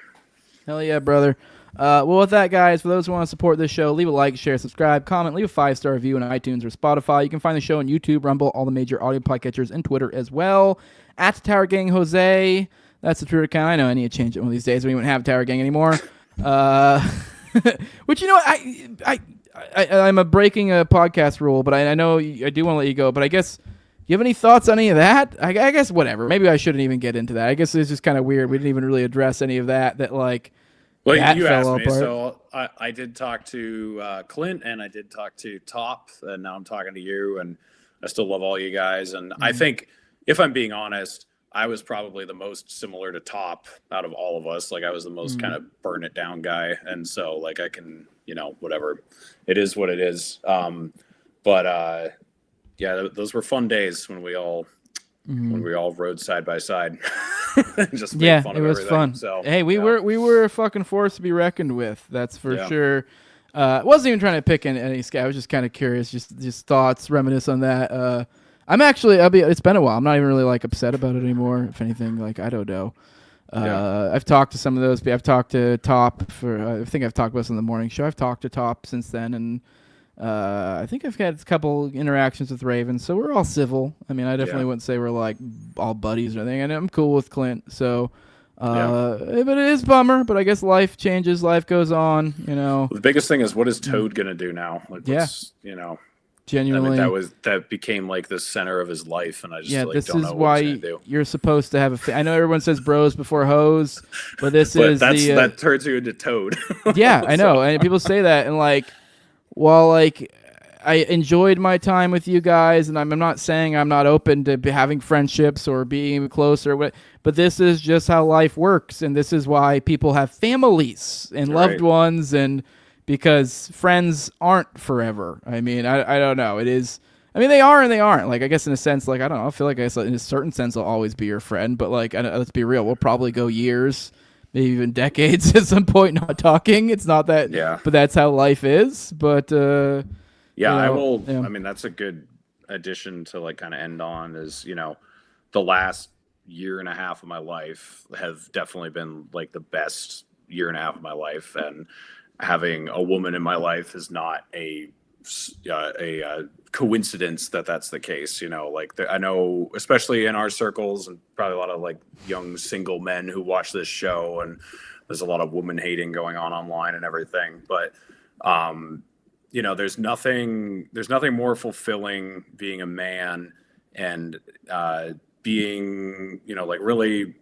Hell yeah, brother. Well, with that, guys, for those who want to support this show, leave a like, share, subscribe, comment, leave a 5-star review on iTunes or Spotify. You can find the show on YouTube, Rumble, all the major audio podcatchers, and Twitter as well. At Tower Gang Jose. That's the Twitter account. I know I need to change it one of these days. We won't have Tower Gang anymore. Which, I'm breaking a podcast rule, but I know I do want to let you go. But I guess, you have any thoughts on any of that? I guess whatever. Maybe I shouldn't even get into that. I guess it's just kind of weird. We didn't even really address any of that. Well, that you fell asked me, apart. so I did talk to Clint, and I did talk to Top, and now I'm talking to you, and I still love all you guys. And I think, if I'm being honest, I was probably the most similar to Top out of all of us. Like, I was the most kind of burn it down guy, and so like I can, whatever, it is what it is. But those were fun days when we all rode side by side. Just made fun it of was everything. fun. So, hey, we were a fucking force to be reckoned with. That's for sure. I wasn't even trying to pick any guy. I was just kind of curious, just thoughts, reminisce on that. It's been a while. I'm not even really like upset about it anymore. If anything, like, I don't know. I've talked to some of those. I've talked to Top I think I've talked about this on the morning show. I've talked to Top since then, and I think I've had a couple interactions with Raven, so we're all civil. I mean, I definitely wouldn't say we're like all buddies or anything. And I'm cool with Clint, so. But it is a bummer. But I guess life changes, life goes on. The biggest thing is, what is Toad gonna do now? Like, genuinely, I mean, that became like the center of his life, and I just this don't is know why what he's gonna do. you're supposed to have I know everyone says bros before hoes, but that turns you into Toad. Yeah, I know, and people say that, and I enjoyed my time with you guys, and I'm not saying I'm not open to having friendships or being closer, but this is just how life works, and this is why people have families and loved ones, and because friends aren't forever. I mean, I don't know. It is. I mean, they are and they aren't. Like, I guess in a sense, like, I don't know. I feel like in a certain sense, I'll always be your friend, but like, let's be real. We'll probably go years, maybe even decades at some point not talking. It's not that. Yeah. But that's how life is. But. I will. Yeah. I mean, that's a good addition to like kind of end on is, the last year and a half of my life have definitely been like the best year and a half of my life. And having a woman in my life is not a coincidence that's the case. I know, especially in our circles and probably a lot of like young single men who watch this show, and there's a lot of woman hating going on online and everything. But, there's nothing more fulfilling being a man and being, like really,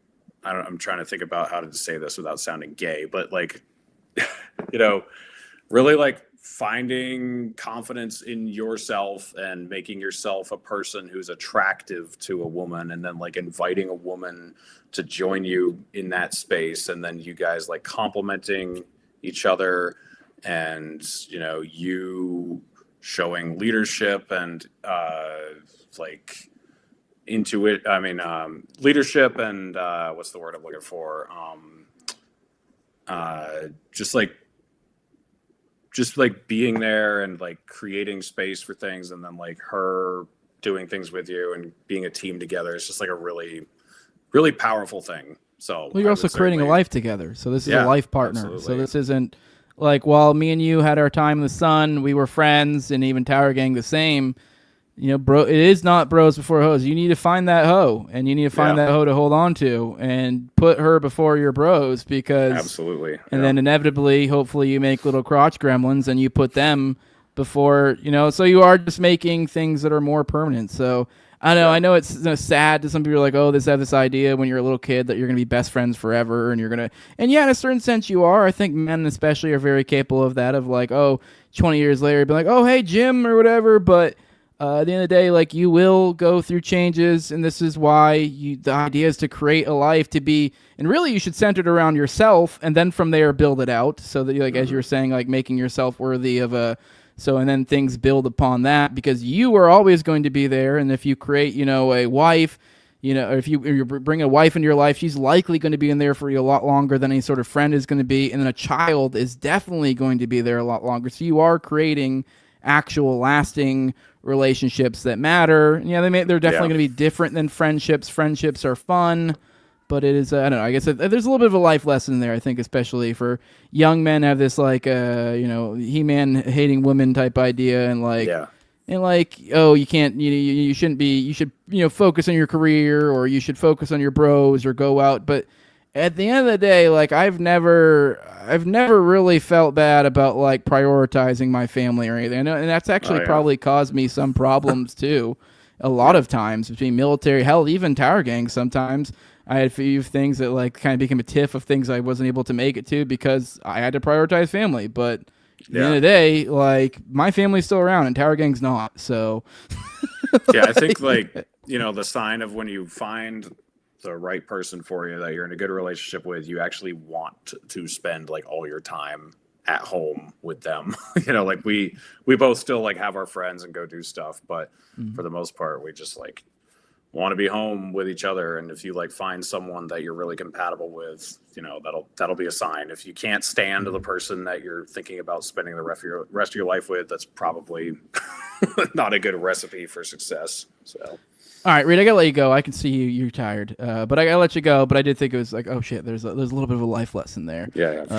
I'm trying to think about how to say this without sounding gay, but like, really like finding confidence in yourself and making yourself a person who's attractive to a woman, and then like inviting a woman to join you in that space, and then you guys like complimenting each other, and you showing leadership and like leadership and what's the word I'm looking for, just like being there and like creating space for things, and then like her doing things with you and being a team together. It's just like a really, really powerful thing. So you're also creating a life together. So this is a life partner. Absolutely. So this isn't like while me and you had our time in the sun, we were friends, and even Tower Gang the same. You know, bro, it is not bros before hoes. You need to find that hoe, and you need to find that hoe to hold on to, and put her before your bros, because absolutely. And then inevitably, hopefully, you make little crotch gremlins, and you put them before, you know. So you are just making things that are more permanent. So I know, I know it's sad to some people. Like, oh, have this idea when you're a little kid that you're gonna be best friends forever, and you're gonna, and yeah, in a certain sense, you are. I think men especially are very capable of that. Of like, oh, 20 years later, be like, oh, hey, Jim, or whatever, but. At the end of the day, like, you will go through changes, and this is why the idea is to create a life to be, and really you should center it around yourself, and then from there build it out, so that, like, as you were saying, like, making yourself worthy of and then things build upon that, because you are always going to be there, and if you create, you know, a wife, you know, or if you bring a wife into your life, she's likely going to be in there for you a lot longer than any sort of friend is going to be, and then a child is definitely going to be there a lot longer, so you are creating actual lasting relationships that matter. Yeah, they're definitely going to be different than friendships. Friendships are fun, but it is I don't know. I guess there's a little bit of a life lesson there. I think especially for young men have this like you know, He-Man hating women type idea, and like and like, oh, you can't, you shouldn't be, you should, you know, focus on your career, or you should focus on your bros, or go out. But at the end of the day, like, I've never really felt bad about like prioritizing my family or anything. I know, and that's actually probably caused me some problems too. A lot of times between military, hell, even Tower Gang. Sometimes I had a few things that like kind of became a tiff of things I wasn't able to make it to because I had to prioritize family. But at the end of the day, like, my family's still around and Tower Gang's not. So yeah, I think like, you know, the sign of when you find the right person for you that you're in a good relationship with, you actually want to spend like all your time at home with them. You know, like we both still like have our friends and go do stuff, but for the most part we just like want to be home with each other. And if you like find someone that you're really compatible with, you know, that'll be a sign. If you can't stand the person that you're thinking about spending the rest of your life with, that's probably not a good recipe for success. So all right, Reed, I gotta let you go. I can see you're tired, but I gotta let you go. But I did think it was like, oh shit, there's a little bit of a life lesson there.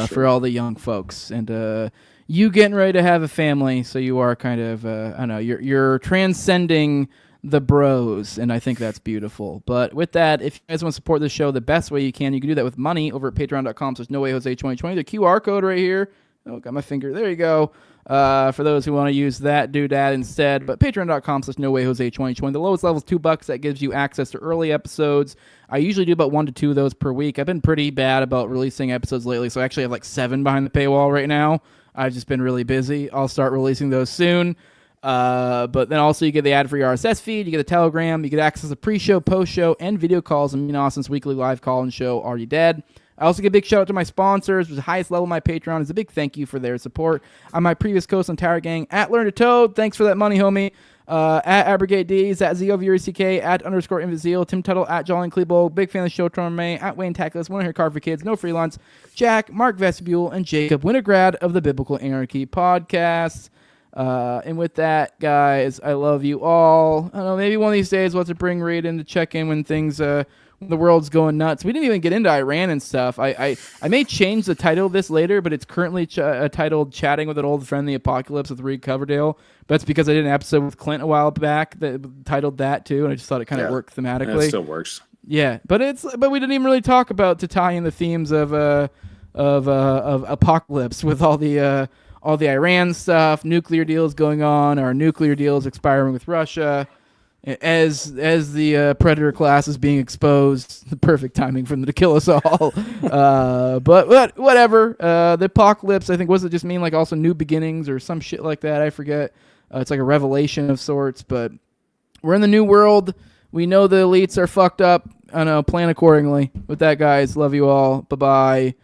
For all the young folks, and you getting ready to have a family, so you are kind of I don't know, you're transcending the bros, and I think that's beautiful. But with that, if you guys want to support this show the best way you can do that with money over at patreon.com/NoWayJose2020. The QR code right here. Oh, got my finger. There you go. For those who want to use that, do that instead. But patreon.com/NoWayJose2020. The lowest level is $2. That gives you access to early episodes. I usually do about 1 to 2 of those per week. I've been pretty bad about releasing episodes lately, so I actually have like 7 behind the paywall right now. I've just been really busy. I'll start releasing those soon. But then also you get the ad-free RSS feed, you get the Telegram, you get access to pre-show, post-show, and video calls, and me and Austin's weekly live call-in show, Are You Dead? I also give a big shout out to my sponsors, which is the highest level of my Patreon. Is a big thank you for their support. On my previous coast on Tower Gang, at Learn to Toad, thanks for that money, homie. At Abrogate D's, at ZOVRCK, at _Invizeal, Tim Tuttle, at Jolly Klebo, big fan of the show, May, at Wayne Tackless, Wanna Hear Card for Kids, No Freelance, Jack, Mark Vestibule, and Jacob Winograd of the Biblical Anarchy Podcast. And with that, guys, I love you all. I don't know, maybe one of these days we'll have to bring Reed in to check in when things, when the world's going nuts. We didn't even get into Iran and stuff. I may change the title of this later, but it's currently titled Chatting with an Old Friend, the Apocalypse with Reed Coverdale. But that's because I did an episode with Clint a while back that titled that too, and I just thought it kind of worked thematically. It still works. Yeah, but we didn't even really talk about to tie in the themes of apocalypse with all the Iran stuff, nuclear deals going on, our nuclear deals expiring with Russia, as the predator class is being exposed. The perfect timing for them to kill us all. But whatever. The apocalypse, I think, was it just mean like also new beginnings or some shit like that? I forget. It's like a revelation of sorts. But we're in the new world. We know the elites are fucked up. I don't know. Plan accordingly. With that, guys, love you all. Bye bye.